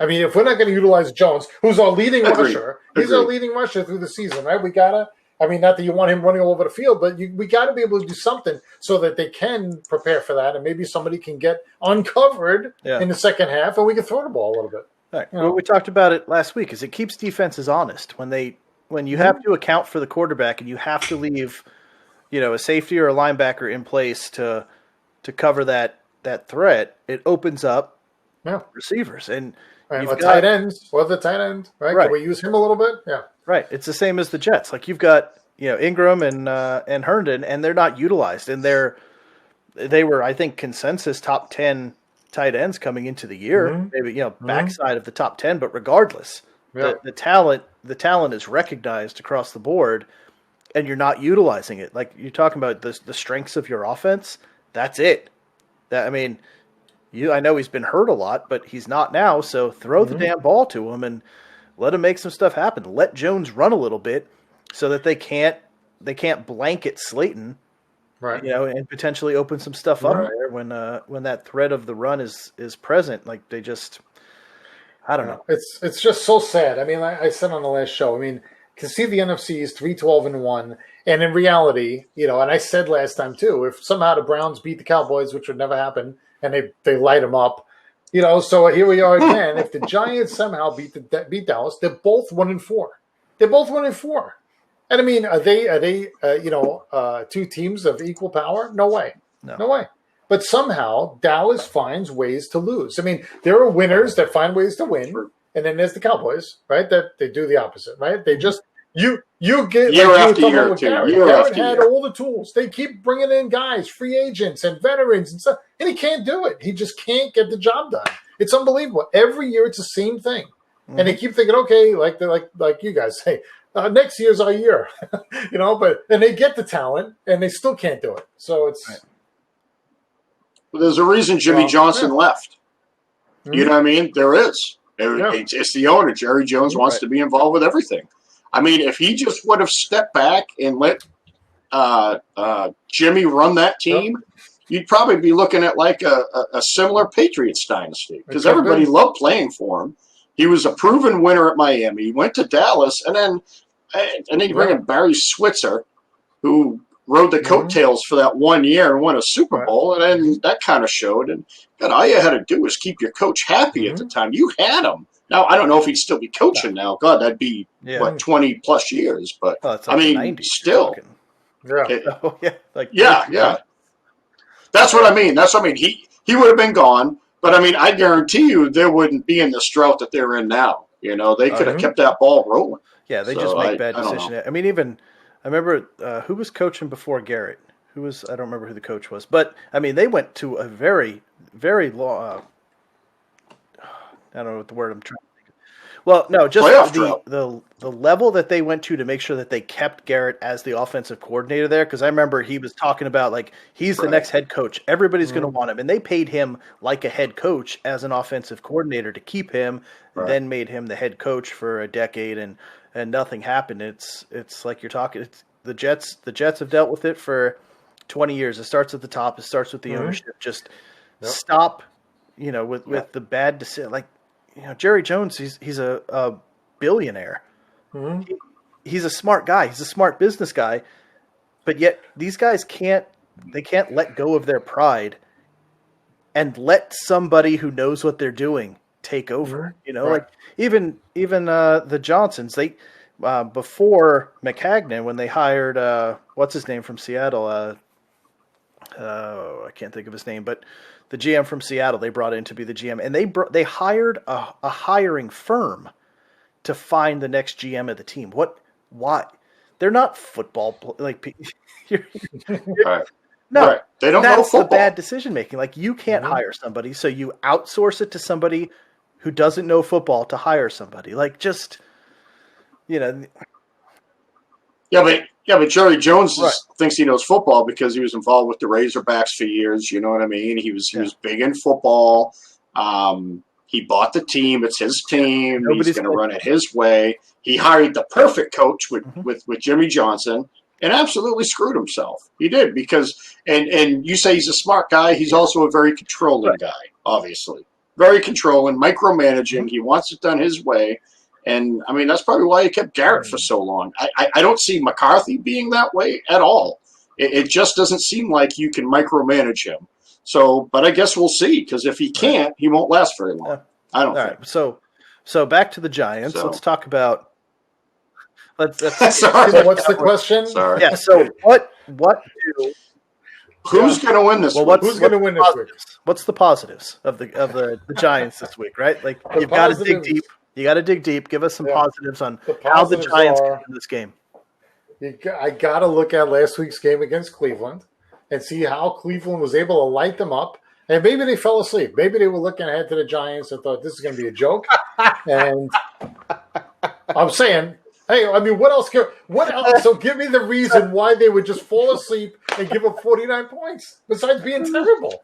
I mean, if we're not going to utilize Jones, who's our leading rusher, he's our leading rusher through the season, right? We got to. I mean, not that you want him running all over the field, but we got to be able to do something so that they can prepare for that, and maybe somebody can get uncovered in the second half, and we can throw the ball a little bit. Right. Well, we talked about it last week. Is it keeps defenses honest when you have to account for the quarterback and you have to leave, a safety or a linebacker in place to cover that threat. It opens up receivers and tight ends. Well, the tight end, right? Can we use him a little bit? Yeah. Right. It's the same as the Jets. Like you've got, Ingram and Herndon, and they're not utilized. And they were, I think, consensus top 10 tight ends coming into the year. Maybe, backside of the top 10, but regardless, the talent is recognized across the board, and you're not utilizing it. Like you're talking about the strengths of your offense. That's it. I know he's been hurt a lot, but he's not now. So throw the damn ball to him and let him make some stuff happen. Let Jones run a little bit so that they can't blanket Slayton, right? And potentially open some stuff up there when that threat of the run is present. Like they just, I don't know. It's just so sad. I mean, I said on the last show. I mean, can see the NFC is 3-12-1, and in reality, and I said last time too, if somehow the Browns beat the Cowboys, which would never happen, and they light them up, so here we are again. If the Giants somehow beat Dallas, they're both 1-4. They're both 1-4. And I mean, are they two teams of equal power? No way. No way. But somehow Dallas finds ways to lose. I mean, there are winners that find ways to win, and then there's the Cowboys, right? That they do the opposite, right? They just you get year after year, Garrett had all the tools. They keep bringing in guys, free agents and veterans and stuff, and he can't do it. He just can't get the job done. It's unbelievable. Every year it's the same thing, and they keep thinking, okay, like you guys say, next year's our year, But they get the talent, and they still can't do it. So it's. Right. Well, there's a reason Jimmy Johnson left. You know what I mean? There is. It's the owner. Jerry Jones wants to be involved with everything. I mean, if he just would have stepped back and let Jimmy run that team, you'd probably be looking at like a similar Patriots dynasty because everybody loved playing for him. He was a proven winner at Miami. He went to Dallas, and then you bring in Barry Switzer, who rode the coattails for that 1 year and won a Super Bowl, and then that kind of showed. And God, all you had to do was keep your coach happy at the time. You had him. Now, I don't know if he'd still be coaching now. God, that'd be, 20-plus years. But, like I mean, 90s, still. Yeah. That's what I mean. He would have been gone. But, I mean, I guarantee you they wouldn't be in this drought that they're in now. They could have kept that ball rolling. Yeah, they just make bad decisions. I mean, even – I remember who was coaching before Garrett. I don't remember who the coach was, but I mean they went to a very, very long. I don't know what the word I'm trying to think of. Well, no, just the level that they went to make sure that they kept Garrett as the offensive coordinator there. Because I remember he was talking about like he's the next head coach. Everybody's going to want him, and they paid him like a head coach as an offensive coordinator to keep him. Then made him the head coach for a decade, and nothing happened. It's like you're talking. It's the Jets have dealt with it for 20 years. It starts at the top. It starts with the ownership. Just stop, with the bad decision. Like, Jerry Jones, he's a billionaire. He's a smart guy. He's a smart business guy. But yet these guys can't let go of their pride and let somebody who knows what they're doing take over. Like even the Johnsons, they before McCagnon, when they hired what's his name from Seattle, I can't think of his name, but the GM from Seattle, they brought in to be the GM, and they hired a hiring firm to find the next GM of the team. Why? They're not football No, they don't know that's football. the bad decision making. Like, you can't hire somebody, so you outsource it to somebody who doesn't know football to hire somebody. Like, just Yeah, but Jerry Jones thinks he knows football because he was involved with the Razorbacks for years. You know what I mean? He was big in football. He bought the team. It's his team. He's going to run it his way. He hired the perfect coach with Jimmy Johnson and absolutely screwed himself. He did because and you say he's a smart guy. He's also a very controlling guy, obviously. Very controlling, micromanaging. He wants it done his way. And, I mean, that's probably why he kept Garrett for so long. I don't see McCarthy being that way at all. It just doesn't seem like you can micromanage him. So, but I guess we'll see, because if he can't, he won't last very long. I don't think. Right. So back to the Giants. Let's talk about let's Sorry. So what's the question? Sorry. Yeah, so what do Who's going to win this week? Who's going to win this week? What's the positives of the Giants this week, right? Like, you've got to dig deep. You got to dig deep. Give us some positives on how the Giants can win this game. I got to look at last week's game against Cleveland and see how Cleveland was able to light them up. And maybe they fell asleep. Maybe they were looking ahead to the Giants and thought this is going to be a joke. And I'm saying, hey, I mean, what else? So give me the reason why they would just fall asleep and give up 49 points besides being terrible.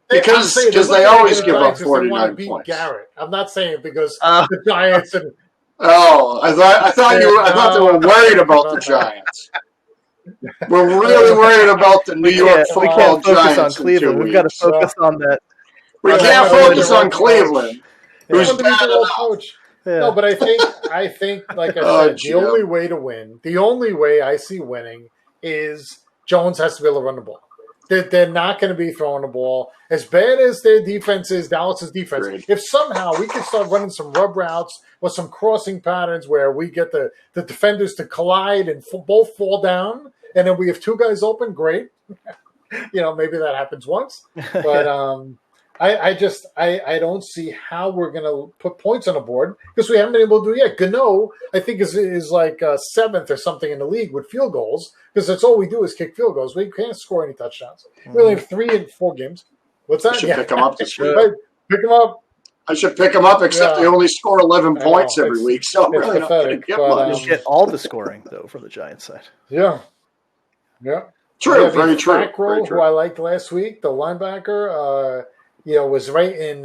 Because they always give up 49 points. Garrett. I'm not saying because the Giants and I thought they were worried about the Giants. We're really worried about the New York Football Giants. We can't focus on Cleveland. We've got to focus on that. We can't focus on Cleveland. Who's bad enough. coach. No, but I think, like I Oh, said, the Jim. only way to win, the only way I see winning is Jones has to be able to run the ball. They're not going to be throwing the ball. As bad as their defense is, Dallas's defense, Great. if somehow we can start running some rub routes or some crossing patterns where we get the defenders to collide and both fall down, and then we have two guys open, great. Maybe that happens once. But I don't see how we're going to put points on the board because we haven't been able to do it yet. Gano, I think, is like seventh or something in the league with field goals because that's all we do is kick field goals. We can't score any touchdowns. We only have 3 in 4 games. What's that? I should pick him up this week. Right. Pick him up. I should pick them up, except they only score 11 points know. every week, so I'm It's really not going to pathetic, get but, much. You get all the scoring though from the Giants side. Yeah. True, Yeah, very true. Fackrell, Very who true. I liked last week, the linebacker, was right in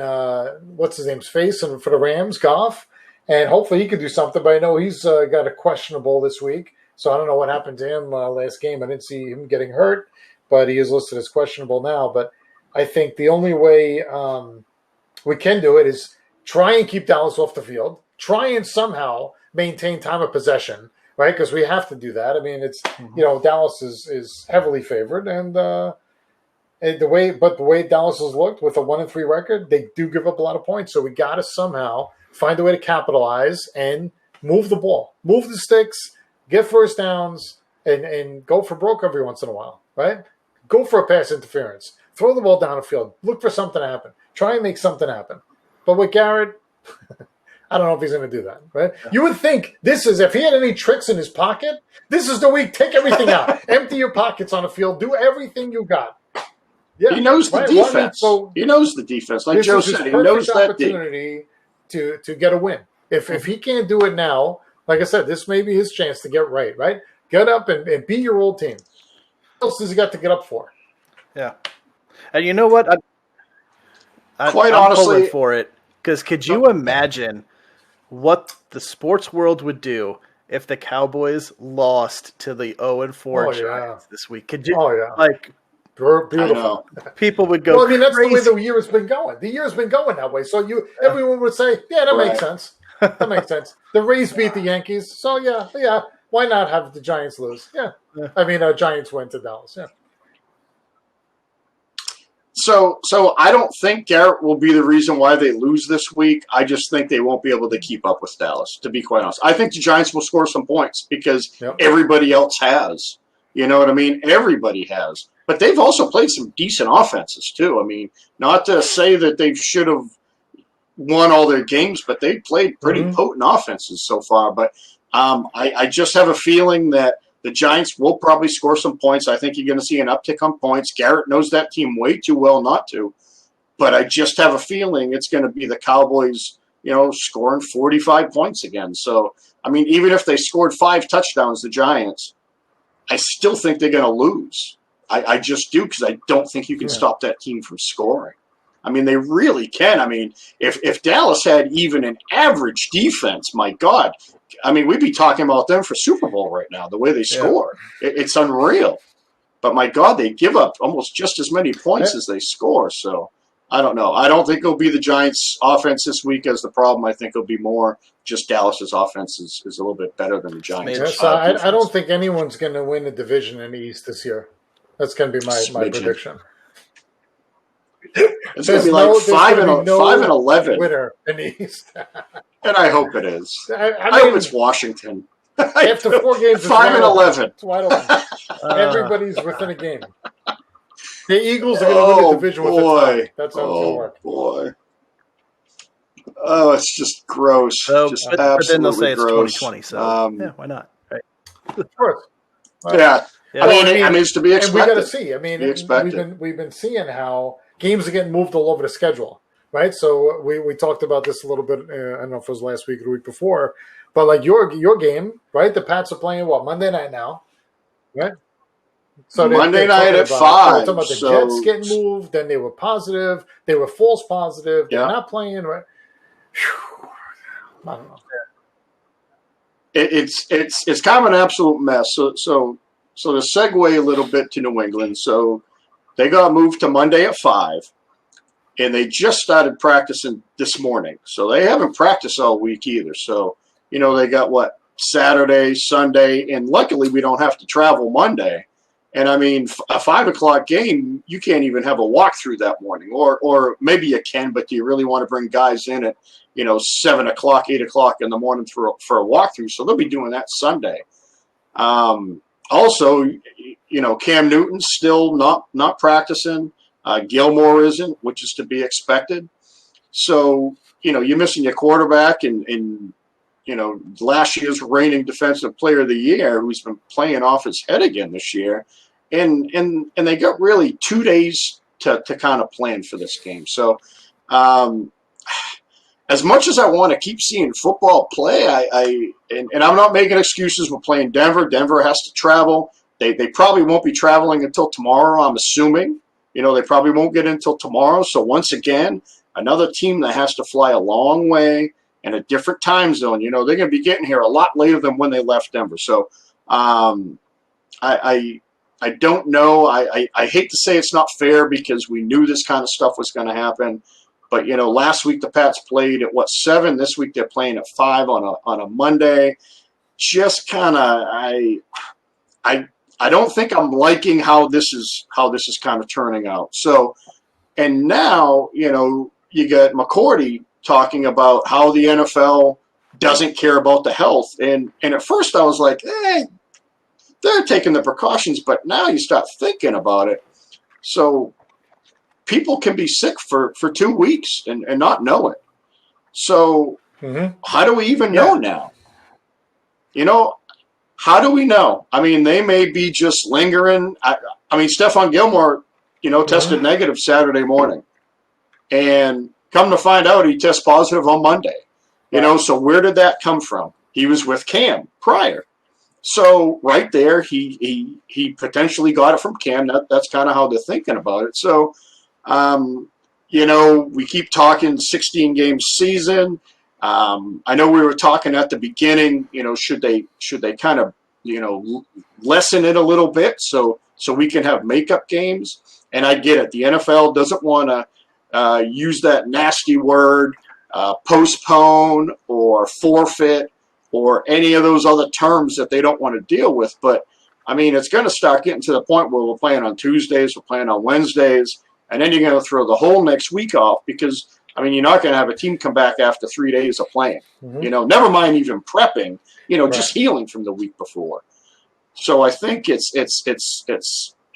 what's his name's face and for the Rams, Goff, and hopefully he could do something. But I know he's got a questionable this week, so I don't know what happened to him last game. I didn't see him getting hurt, but he is listed as questionable now. But I think the only way we can do it is try and keep Dallas off the field, try and somehow maintain time of possession. Right, because we have to do that. I mean, it's Dallas is heavily favored, and the way Dallas has looked with a 1-3 record, they do give up a lot of points. So we got to somehow find a way to capitalize and move the ball, move the sticks, get first downs, and go for broke every once in a while. Right, go for a pass interference, throw the ball down the field, look for something to happen, try and make something happen. But with Garrett. I don't know if he's going to do that, right? Yeah. You would think this is, if he had any tricks in his pocket, this is the week. Take everything out. Empty your pockets on the field. Do everything you got. Yeah, he knows the defense. He knows the defense. Like Joe said, he knows that opportunity to get a win. If he can't do it now, like I said, this may be his chance to get right? Get up and beat your old team. What else has he got to get up for? Yeah. And you know what? I'm honestly, pulling for it. Because could you imagine what the sports world would do if the Cowboys lost to the 0-4 Giants this week? Could you? Oh yeah, like beautiful. People would go. Well, I mean, that's crazy. the way the year has been going. The year has been going that way. So everyone would say, yeah, that makes sense. That makes sense. The Rays beat the Yankees, so yeah. Why not have the Giants lose? Yeah. I mean, Giants went to Dallas. Yeah. So I don't think Garrett will be the reason why they lose this week. I just think they won't be able to keep up with Dallas, to be quite honest. I think the Giants will score some points because everybody else has. You know what I mean? Everybody has. But they've also played some decent offenses, too. I mean, not to say that they should have won all their games, but they've played pretty potent offenses so far. But I just have a feeling that the Giants will probably score some points. I think you're going to see an uptick on points. Garrett knows that team way too well not to. But I just have a feeling it's going to be the Cowboys, scoring 45 points again. So, I mean, even if they scored 5 touchdowns, the Giants, I still think they're going to lose. I just do because I don't think you can stop that team from scoring. I mean, they really can. I mean, if Dallas had even an average defense, my God, I mean, we'd be talking about them for Super Bowl right now, the way they score. It's unreal. But, my God, they give up almost just as many points as they score. So, I don't know. I don't think it'll be the Giants' offense this week as the problem. I think it'll be more just Dallas's offense is a little bit better than the Giants'. Yes, I don't think anyone's going to win the division in the East this year. That's going to be my prediction. It's going to be like 5-11 winner in the East. And I hope it is. I hope it's Washington. After 4 games, it's 5-11. It's wide open. Everybody's within a game. The Eagles are going to win the division with a tie. That's how it's going to work. Boy. Oh, it's just gross. So, just but then they'll say gross. It's 2020, so why not? Right. Of course. Yeah. I mean, it's to be expected. And we got to see. I mean, we've been seeing how games are getting moved all over the schedule, right? So we talked about this a little bit. I don't know if it was last week or the week before, but like your game, right? The Pats are playing Monday night now, right? So Monday night at 5. Talking about the Jets getting moved, then they were positive, they were false positive, they're not playing, right? Whew. I don't know. It's kind of an absolute mess. So to segue a little bit to New England, so they got moved to Monday at 5. and they just started practicing this morning. So they haven't practiced all week either. So, they got Saturday, Sunday, and luckily we don't have to travel Monday. And I mean, a 5 o'clock game, you can't even have a walkthrough that morning, or maybe you can, but do you really want to bring guys in at 7 o'clock, 8 o'clock in the morning for a walkthrough? So they'll be doing that Sunday. Also, Cam Newton's still not practicing. Gilmore isn't, which is to be expected. So you're missing your quarterback and last year's reigning defensive player of the year, who's been playing off his head again this year. And they got really 2 days to kind of plan for this game. So as much as I want to keep seeing football play, and I'm not making excuses. We're playing Denver. Denver has to travel. They probably won't be traveling until tomorrow, I'm assuming. They probably won't get in until tomorrow. So once again, another team that has to fly a long way in a different time zone. They're going to be getting here a lot later than when they left Denver. So I don't know. I hate to say it's not fair because we knew this kind of stuff was going to happen. But, last week the Pats played at 7? This week they're playing at 5 on a Monday. Just kind of I don't think I'm liking how this is kind of turning out. So, and now, you got McCourty talking about how the NFL doesn't care about the health. And at first I was like, they're taking the precautions, but now you start thinking about it. So people can be sick for 2 weeks and not know it. So how do we even know now? How do we know? I mean, they may be just lingering. I mean, Stephon Gilmore, tested negative Saturday morning. And come to find out, he tests positive on Monday. So where did that come from? He was with Cam prior. So right there, he potentially got it from Cam. That's kind of how they're thinking about it. So, we keep talking 16-game season. I know we were talking at the beginning, should they kind of, lessen it a little bit so we can have makeup games. And I get it. The NFL doesn't want to use that nasty word, postpone or forfeit or any of those other terms that they don't want to deal with. But, I mean, it's going to start getting to the point where we're playing on Tuesdays, we're playing on Wednesdays, and then you're going to throw the whole next week off because – I mean, you're not going to have a team come back after 3 days of playing. Never mind even prepping. Just healing from the week before. So I think it's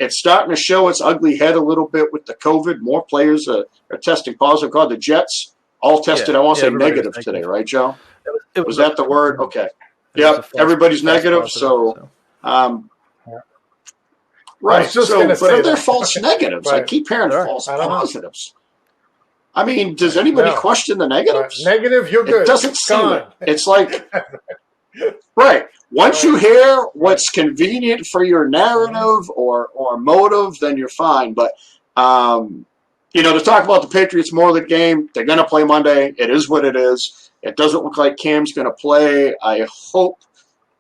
starting to show its ugly head a little bit with the COVID. More players are testing positive. God, the Jets all tested. I want to say negative today, right, Joe? Was that the word? Okay. Yeah, everybody's negative. So, right. So, but they're false negatives. Right. I keep hearing false positives. I mean, does anybody question the negatives? Negative, you're good. It doesn't seem it. It's like, right. Once you hear what's convenient for your narrative or motive, then you're fine. But, to talk about the Patriots more of the game, they're going to play Monday. It is what it is. It doesn't look like Cam's going to play. I hope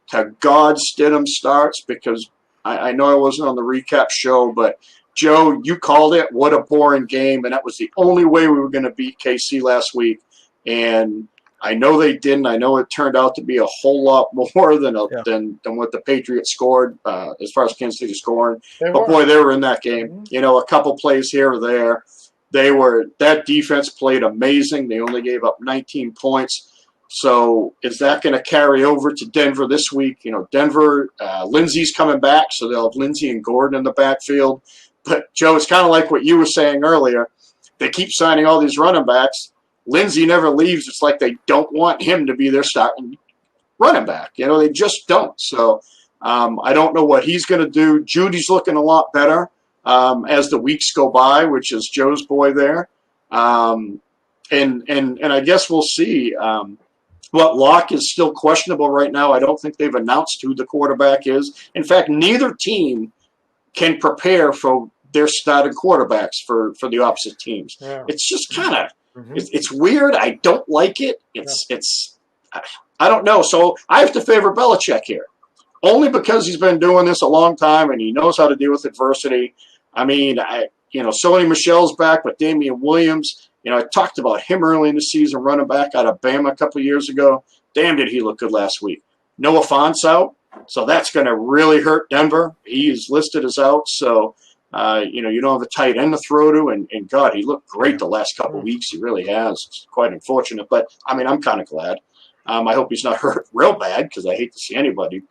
to God Stidham starts because I know I wasn't on the recap show, but Joe, you called it. What a boring game, and that was the only way we were going to beat KC last week. And I know they didn't. I know it turned out to be a whole lot more than what the Patriots scored as far as Kansas City scoring. But boy, they were in that game. A couple plays here or there. That defense played amazing. They only gave up 19 points. So is that going to carry over to Denver this week? Denver, Lindsey's coming back, so they'll have Lindsey and Gordon in the backfield. But, Joe, it's kind of like what you were saying earlier. They keep signing all these running backs. Lindsey never leaves. It's like they don't want him to be their starting running back. They just don't. So I don't know what he's going to do. Judy's looking a lot better as the weeks go by, which is Joe's boy there. And I guess we'll see. But Locke is still questionable right now. I don't think they've announced who the quarterback is. In fact, neither team can prepare for their starting quarterbacks for the opposite teams. Yeah. It's just kind of it's weird. I don't like it. It's I don't know. So I have to favor Belichick here, only because he's been doing this a long time and he knows how to deal with adversity. I mean, Sony Michel's back, but Damian Williams, I talked about him early in the season, running back out of Bama a couple of years ago. Damn, did he look good last week. Noah Fant's out, so that's going to really hurt Denver. He is listed as out, so, you don't have a tight end to throw to, and God, he looked great the last couple of weeks. He really has. It's quite unfortunate, but, I'm kind of glad. I hope he's not hurt real bad because I hate to see anybody.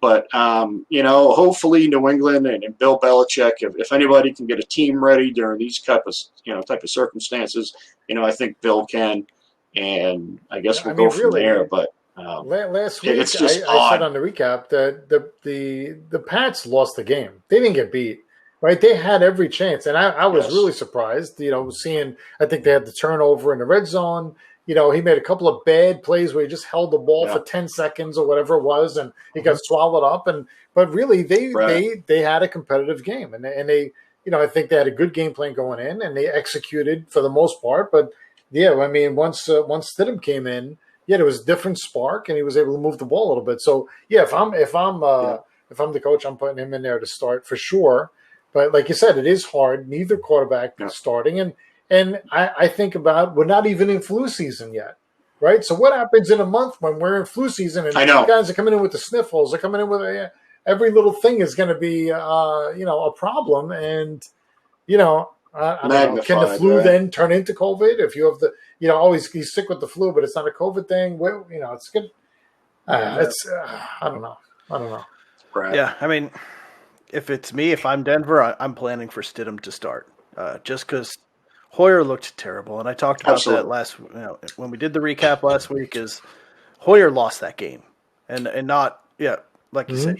But, hopefully New England and Bill Belichick, if anybody can get a team ready during these type of circumstances, I think Bill can. And I guess we'll go from there. But last week, it's just I said on the recap that the Pats lost the game. They didn't get beat. Right? They had every chance. And I was really surprised, seeing, I think they had the turnover in the red zone. He made a couple of bad plays where he just held the ball for 10 seconds or whatever it was, and he got swallowed up. But really, they had a competitive game, and they I think they had a good game plan going in, and they executed for the most part. But once Stidham came in, there was a different spark, and he was able to move the ball a little bit. So if I'm the coach, I'm putting him in there to start for sure. But like you said, it is hard. Neither quarterback is starting, and I think about, we're not even in flu season yet, right? So what happens in a month when we're in flu season and guys are coming in with the sniffles, they're coming in with every little thing is going to be, a problem. And, I don't know, can the flu then turn into COVID? If you have always you sick with the flu, but it's not a COVID thing, it's good. I don't know. Right. Yeah, if it's me, if I'm Denver, I'm planning for Stidham to start, just because Hoyer looked terrible, and I talked about that when we did the recap last week. Is Hoyer lost that game, and not like you said,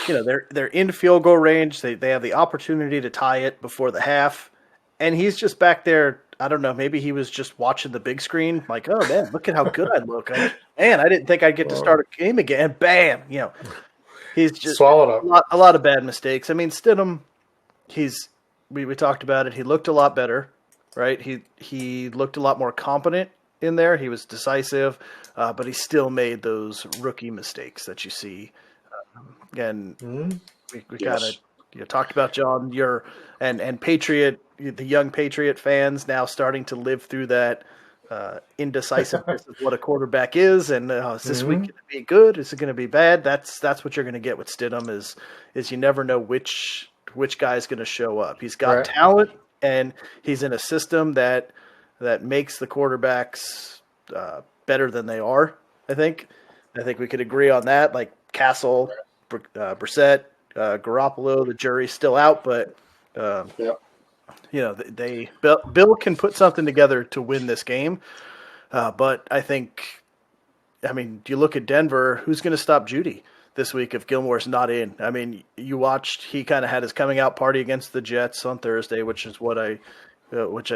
they're in field goal range. They have the opportunity to tie it before the half, and he's just back there. I don't know. Maybe he was just watching the big screen, like, oh man, look at how good I look. I didn't think I'd get to start a game again. And bam, he's just swallowed up a lot of bad mistakes. Stidham, we talked about it. He looked a lot better. Right, he looked a lot more competent in there. He was decisive, but he still made those rookie mistakes that you see. We kind of talked about, John, and Patriot, the young Patriot fans now starting to live through that indecisiveness of what a quarterback is, and is this week going to be good? Is it going to be bad? That's what you're going to get with Stidham. Is you never know which guy's going to show up. He's got talent. And he's in a system that makes the quarterbacks better than they are. I think we could agree on that. Like Castle, Brissett, Garoppolo, the jury's still out, but Bill can put something together to win this game. But I think, you look at Denver. Who's going to stop Judy this week if Gilmore's not in? You watched, he kind of had his coming out party against the Jets on Thursday, which is what I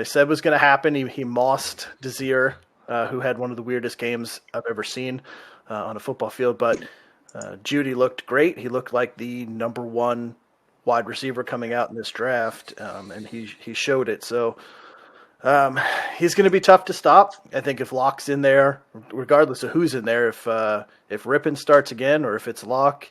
said was going to happen. He mossed Desir, who had one of the weirdest games I've ever seen on a football field. But Judy looked great. He looked like the number one wide receiver coming out in this draft, and he showed it. So he's going to be tough to stop. I think if Locke's in there, regardless of who's in there, if Rippon starts again or if it's Locke,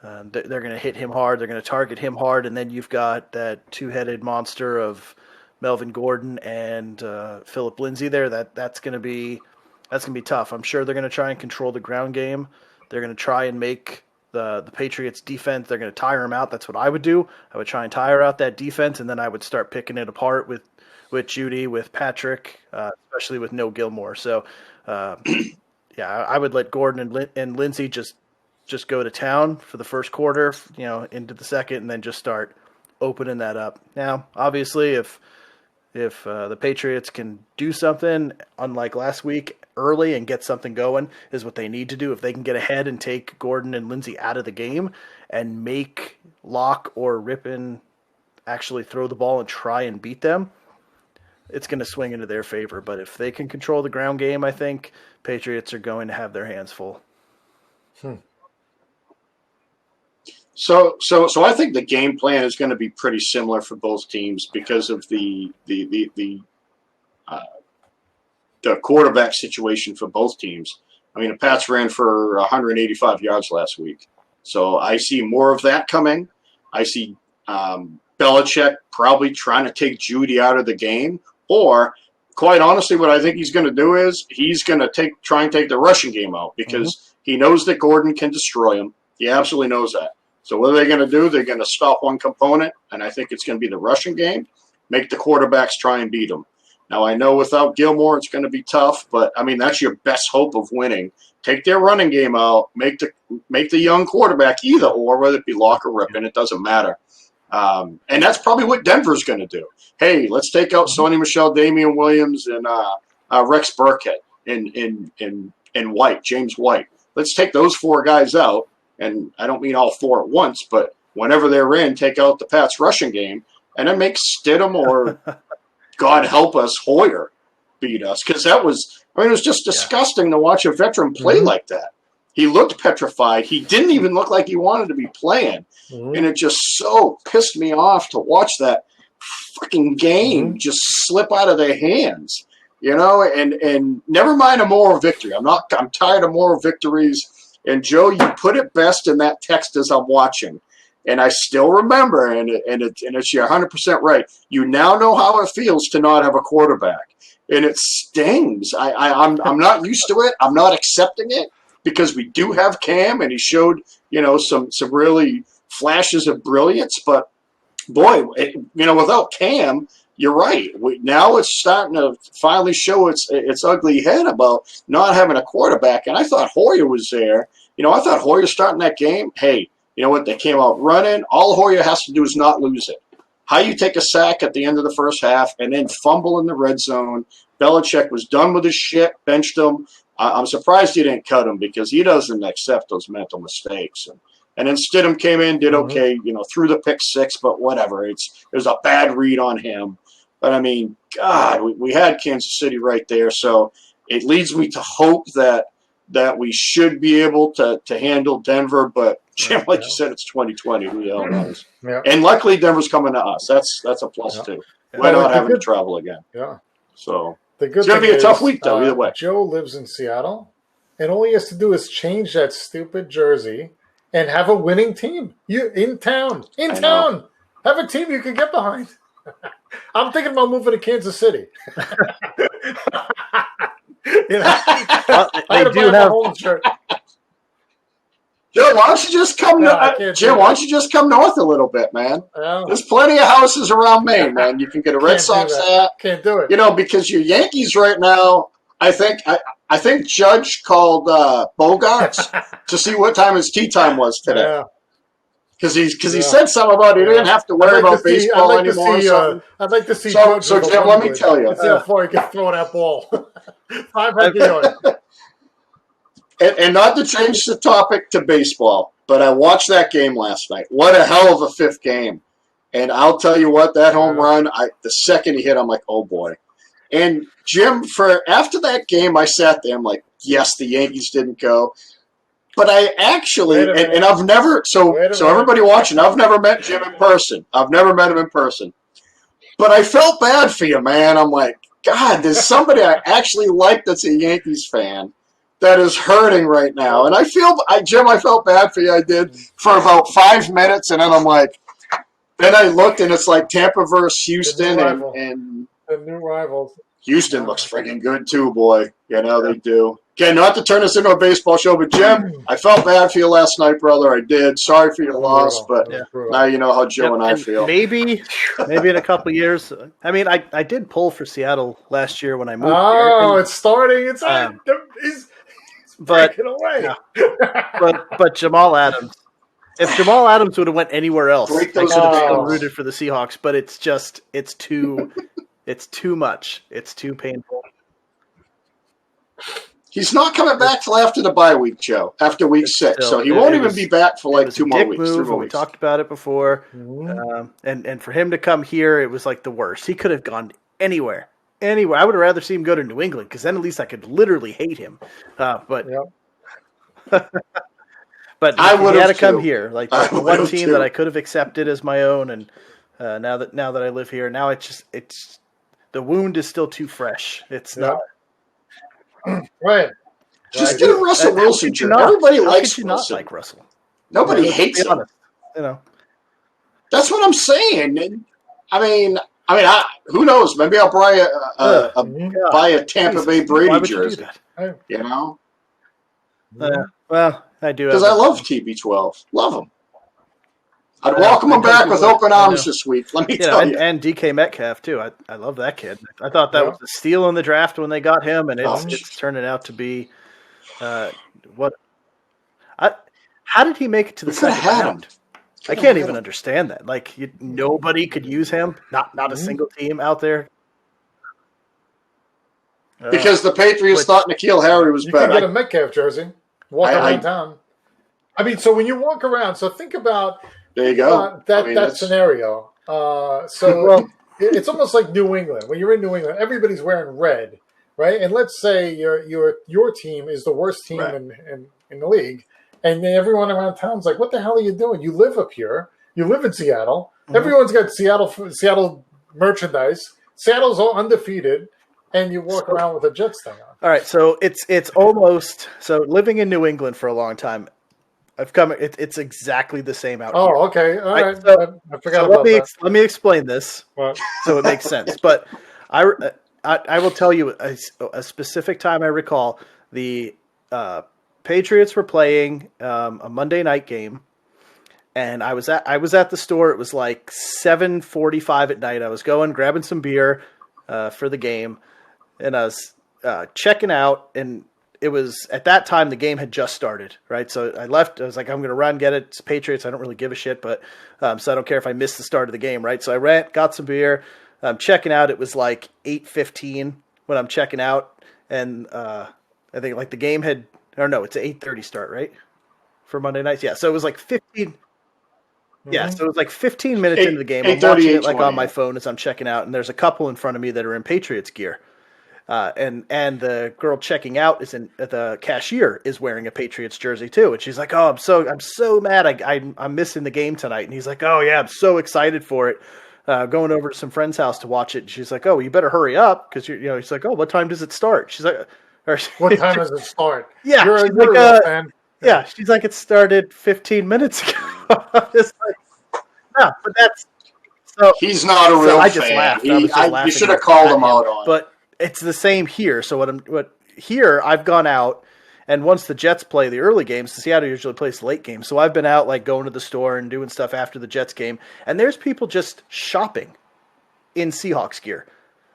they're going to hit him hard. They're going to target him hard, and then you've got that two-headed monster of Melvin Gordon and Phillip Lindsay there. That's going to be tough. I'm sure they're going to try and control the ground game. They're going to try and make the Patriots defense. They're going to tire them out. That's what I would do. I would try and tire out that defense, and then I would start picking it apart with Judy, with Patrick, especially with no Gilmore. So, I would let Gordon and Lindsay just go to town for the first quarter, into the second, and then just start opening that up. Now, obviously, if the Patriots can do something, unlike last week, early and get something going, is what they need to do. If they can get ahead and take Gordon and Lindsay out of the game and make Locke or Rippon actually throw the ball and try and beat them, it's going to swing into their favor. But if they can control the ground game, I think Patriots are going to have their hands full. So I think the game plan is going to be pretty similar for both teams because of the quarterback situation for both teams. The Pats ran for 185 yards last week, so I see more of that coming. I see Belichick probably trying to take Judy out of the game, or quite honestly, what I think he's going to do is he's going to try and take the rushing game out because he knows that Gordon can destroy him. He absolutely knows that. So what are they going to do? They're going to stop one component, and I think it's going to be the rushing game, make the quarterbacks try and beat them. Now, I know without Gilmore it's going to be tough, but, I mean, that's your best hope of winning. Take their running game out, make the young quarterback either or, whether it be lock or rip, and it doesn't matter. And that's probably what Denver's going to do. Hey, let's take out Sony Michel, Damian Williams, and Rex Burkhead and White, James White. Let's take those 4 guys out, and I don't mean all 4 at once, but whenever they're in, take out the Pats rushing game, and then make Stidham or, God help us, Hoyer beat us. Because it was just disgusting to watch a veteran play like that. He looked petrified. He didn't even look like he wanted to be playing. And it just so pissed me off to watch that freaking game just slip out of their hands. And never mind a moral victory. I'm tired of moral victories. And Joe, you put it best in that text as I'm watching. And I still remember, and it's you're 100% right. You now know how it feels to not have a quarterback. And it stings. I'm not used to it. I'm not accepting it. Because we do have Cam, and he showed, some really flashes of brilliance. But, boy, without Cam, you're right. Now it's starting to finally show its ugly head about not having a quarterback. And I thought Hoyer was there. I thought Hoyer starting that game, hey, you know what? They came out running. All Hoyer has to do is not lose it. How you take a sack at the end of the first half and then fumble in the red zone. Belichick was done with his shit, benched him. I'm surprised he didn't cut him because he doesn't accept those mental mistakes. And then Stidham came in, did okay, threw the pick 6, but whatever. It was a bad read on him. But, I mean, God, we had Kansas City right there. So it leads me to hope that we should be able to handle Denver. But, Jim, like you said, it's 2020. Who the hell knows? Yeah. And luckily Denver's coming to us. That's a plus, too. We're not having to travel again. Yeah. So it's going to be a tough week, though, either way. Joe lives in Seattle, and all he has to do is change that stupid jersey and have a winning team. You in town. Have a team you can get behind. I'm thinking about moving to Kansas City. They do have home shirt. Joe, why don't you just come? Jim, why don't you just come north a little bit, man? There's plenty of houses around Maine, man. You can get a Red Sox hat. Can't do it. Because your Yankees right now. I think Judge called Bogarts to see what time his tea time was today. Yeah. Because he said something about he didn't have to worry about baseball anymore. I'd like to see. So Jim, let me tell you. See how far he can throw that ball. 500 yards. And not to change the topic to baseball, but I watched that game last night. What a hell of a 5th game. And I'll tell you what, that home run, the second he hit, I'm like, oh, boy. And, Jim, after that game, I sat there. I'm like, yes, the Yankees didn't go. But I actually, and I've never, so everybody watching, I've never met Jim in person. I've never met him in person. But I felt bad for you, man. I'm like, God, there's somebody I actually like that's a Yankees fan that is hurting right now. And Jim, I felt bad for you. I did for about 5 minutes. And then I'm like, then I looked and it's like Tampa versus Houston. And the new rivals. Houston looks freaking good too, boy. They do. Again, not to turn this into a baseball show, but Jim, I felt bad for you last night, brother. I did. Sorry for your loss, but now you know how Joe and I feel. Maybe in a couple of years. I mean, I did pull for Seattle last year when I moved here. Oh, it's starting. He's breaking away. Yeah. But Jamal Adams. If Jamal Adams would have went anywhere else, I could have still rooted for the Seahawks. But it's too much. It's too painful. He's not coming back till after the bye week, Joe. After week 6, so he won't even be back for like 2 more weeks. We talked about it before, and for him to come here, it was like the worst. He could have gone anywhere. I would have rather seen him go to New England because then at least I could literally hate him. But I would he had to come here, like the one team that I could have accepted as my own, and now that I live here, now it's the wound is still too fresh. It's not. Right. Just get a Russell Wilson. Everybody likes Wilson. Not like Russell. Nobody hates him. Honest, That's what I'm saying. Who knows? Maybe I'll buy a Tampa Bay Brady Why would jersey. you do that? You know, Well, I do because I love TB12. Love them. I'd welcome them back with open arms this week. Let me tell you. And DK Metcalf too. I love that kid. I thought that was a steal in the draft when they got him, and it's turning out to be what. How did he make it to the second round? I can't even understand that. Like nobody could use him. Not a single team out there. Because the Patriots thought N'Keal Harry was better. You can get a Metcalf jersy. Walk around town. I mean, so when you walk around, so think about there you go. That scenario. It's almost like New England. When you're in New England, everybody's wearing red, right? And let's say your team is the worst team in the league, and then everyone around town's like, "What the hell are you doing? You live up here. You live in Seattle. Everyone's got Seattle merchandise. Seattle's all undefeated." And you walk around with a Jets thing on. All right, so it's almost living in New England for a long time. It's exactly the same out here. Oh, okay, all right. So, I forgot about that. Let me explain this so it makes sense. But I will tell you a specific time I recall. The Patriots were playing a Monday night game, and I was at the store. It was like 7:45 at night. I was grabbing some beer for the game. And I was checking out, and it was at that time the game had just started, right? So I left. I was like, I'm going to run, get it. It's Patriots. I don't really give a shit, but so I don't care if I miss the start of the game, right? So I ran, got some beer. I'm checking out. It was like 8:15 when I'm checking out, and I think like the game had, or no, it's an 8:30 start, right? For Monday nights, yeah. So it was like 15. Yeah, so it was like 15 minutes into the game. I'm watching it like on my phone as I'm checking out, and there's a couple in front of me that are in Patriots gear. And the girl checking out the cashier is wearing a Patriots jersey too, and she's like, "Oh, I'm so mad. I'm missing the game tonight." And he's like, "Oh yeah, I'm so excited for it. Going over to some friend's house to watch it." And she's like, "Oh, you better hurry up because he's like, "Oh, what time does it start?" She's like, "What time does it start?" Yeah, you're a fan. Yeah, she's like, "It started 15 minutes ago." I'm just like, no, but that's so. He's not a real fan. I just laughed. You should have called him out on it. But it's the same here. So here I've gone out, and once the Jets play the early games, Seattle usually plays the late games. So I've been out like going to the store and doing stuff after the Jets game, and there's people just shopping in Seahawks gear,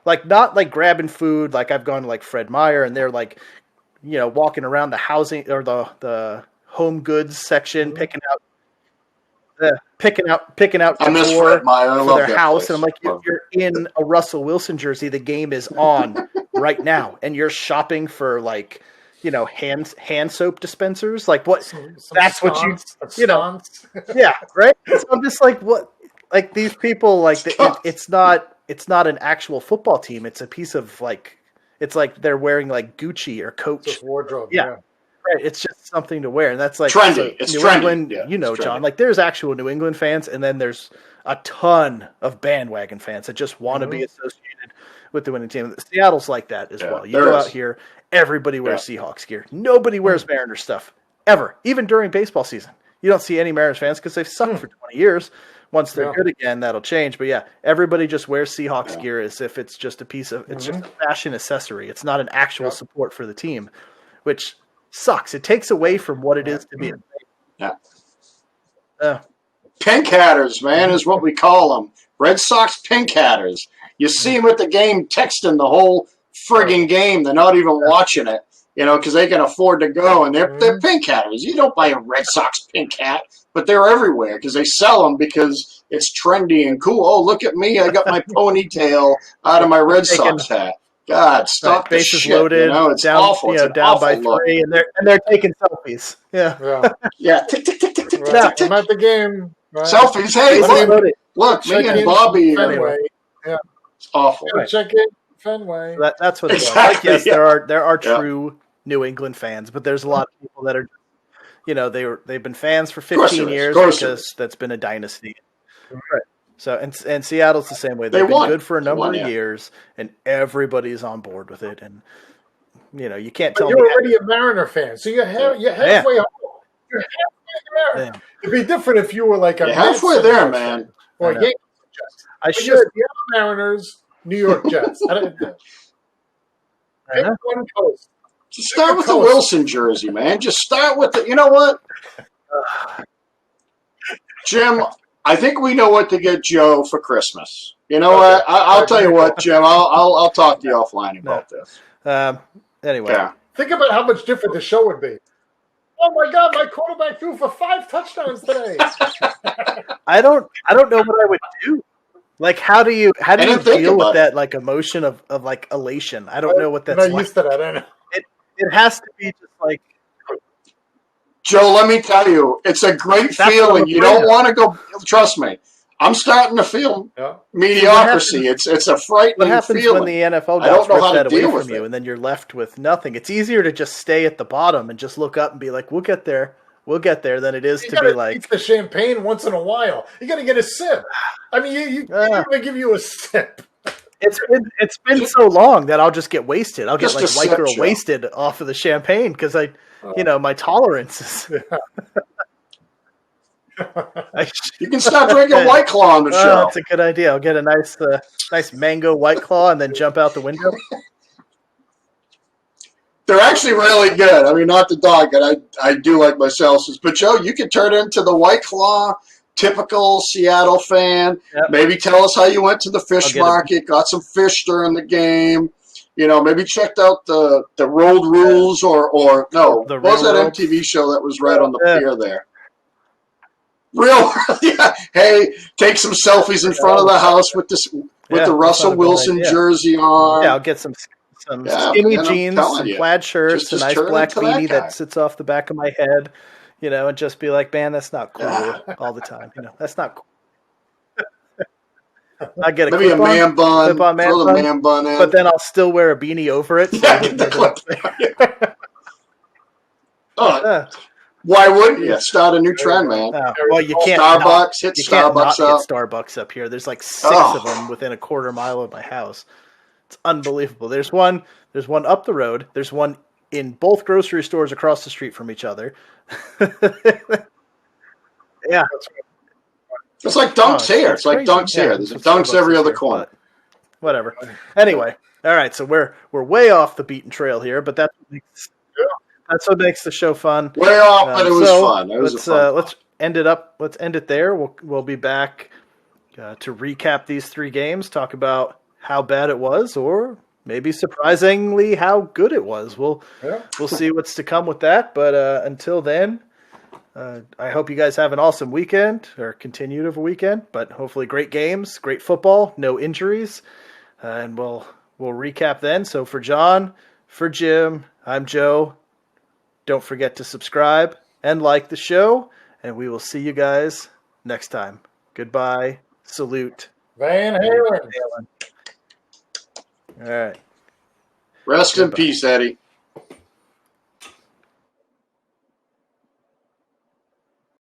like not like grabbing food. Like I've gone to like Fred Meyer, and they're like, walking around the housing or the home goods section, picking out decor for their house, and I'm like, you're in a Russell Wilson jersey. The game is on right now, and you're shopping for like, hand soap dispensers. Like what? That's what yeah, right. So I'm just like, what? Like these people, like it's not an actual football team. It's a piece of like, it's like they're wearing like Gucci or Coach. It's wardrobe. Yeah. Right, it's just something to wear, and that's like trendy. So it's New trendy. England, It's John. trendy. Like there's actual New England fans, and then there's a ton of bandwagon fans that just want to be associated with the winning team. Seattle's like that as well. You go out here, everybody wears Seahawks gear. Nobody wears Mariners stuff ever, even during baseball season. You don't see any Mariners fans because they've sucked for 20 years. Once they're good again, that'll change. But yeah, everybody just wears Seahawks gear as if it's just a piece of it's just a fashion accessory. It's not an actual support for the team, which sucks. It takes away from what it is to be. Pink hatters, man, is what we call them. Red Sox pink hatters. You see them at the game texting the whole frigging game. They're not even watching it, because they can afford to go, and they're pink hatters. You don't buy a Red Sox pink hat, but they're everywhere because they sell them because it's trendy and cool. Oh, look at me. I got my ponytail out of my Red Sox hat. God, stop the bases shit. Loaded, It's down, awful. It's an down awful by look. 3, and they're taking selfies. Yeah. Tick, tick, tick, tick, tick, Right. tick, I'm at the game. Right. Selfies. Hey, look, me and Bobby. Fenway. Yeah. It's awful. Check in Fenway. That's what it's Exactly, like. Yes, there are true New England fans, but there's a lot of people that are, they've been fans for 15 years because that's been a dynasty. Right. So and Seattle's the same way. They've been good for a number of years, and everybody's on board with it. And you can't tell me you're already a Mariner fan, so you're halfway home. You're halfway there. It'd be different if you were like a halfway there, man. Or know. Yankees or Jets. I But should. yes, Seattle Mariners, New York Jets. Pick one coast. Just start with the Wilson jersey, man. Just start with the. You know what, Jim? I think we know what to get Joe for Christmas. You know what? I'll tell you what, Jim. I'll talk to you offline about this. Anyway, Yeah. Think about how much different the show would be. Oh my God! My quarterback threw for 5 touchdowns today. I don't know what I would do. Like, how do you deal with that like emotion of like elation? I don't know what that's I'm not like. used to that. I know. It has to be just like, Joe, let me tell you, it's a great feeling. You don't want to go. Trust me, I'm starting to feel mediocrity. It's a frightening feeling. What happens when the NFL guys rip that away from you, and then you're left with nothing? It's easier to just stay at the bottom and just look up and be like, "We'll get there, than it is to be like, "It's the champagne once in a while." You got to get a sip. I mean, you can't even give you a sip. It's been so long that I'll just get wasted. I'll get like white girl wasted off of the champagne because my tolerance is. You can start drinking White Claw on the show. That's a good idea. I'll get a nice mango White Claw and then jump out the window. They're actually really good. I mean, not the dog, and I do like my Celsius. But, Joe, you can turn into the White Claw, typical Seattle fan. Yep. Maybe tell us how you went to the fish market, got some fish during the game. Maybe checked out the Road Rules or no. What was that MTV show that was right on the pier there? Real, yeah. Hey, take some selfies in front of the house with the Russell Wilson jersey on. Yeah, I'll get some skinny jeans, some plaid shirts, a nice black beanie that sits off the back of my head, and just be like, man, that's not cool all the time. That's not cool. I get maybe a man bun, throw the man bun in, but then I'll still wear a beanie over it. So why wouldn't you start a new trend, man? Well, you can't. Starbucks, hit Starbucks up. Get Starbucks up here. There's like 6 of them within a quarter mile of my house. It's unbelievable. There's one up the road. There's one in both grocery stores across the street from each other. Yeah. It's like Dunks here. It's like Dunks here. There's Dunks every other corner. Whatever. Anyway, all right. So we're way off the beaten trail here, but that's what makes the show fun. Way off, but it was fun. It was fun. Let's end it up. Let's end it there. We'll be back to recap these 3 games, talk about how bad it was, or maybe surprisingly how good it was. We'll see what's to come with that. But until then, I hope you guys have an awesome weekend or continued of a weekend. But hopefully, great games, great football, no injuries, and we'll recap then. So for John, for Jim, I'm Joe. Don't forget to subscribe and like the show, and we will see you guys next time. Goodbye. Salute. Van Halen. All right. Rest in peace, Eddie.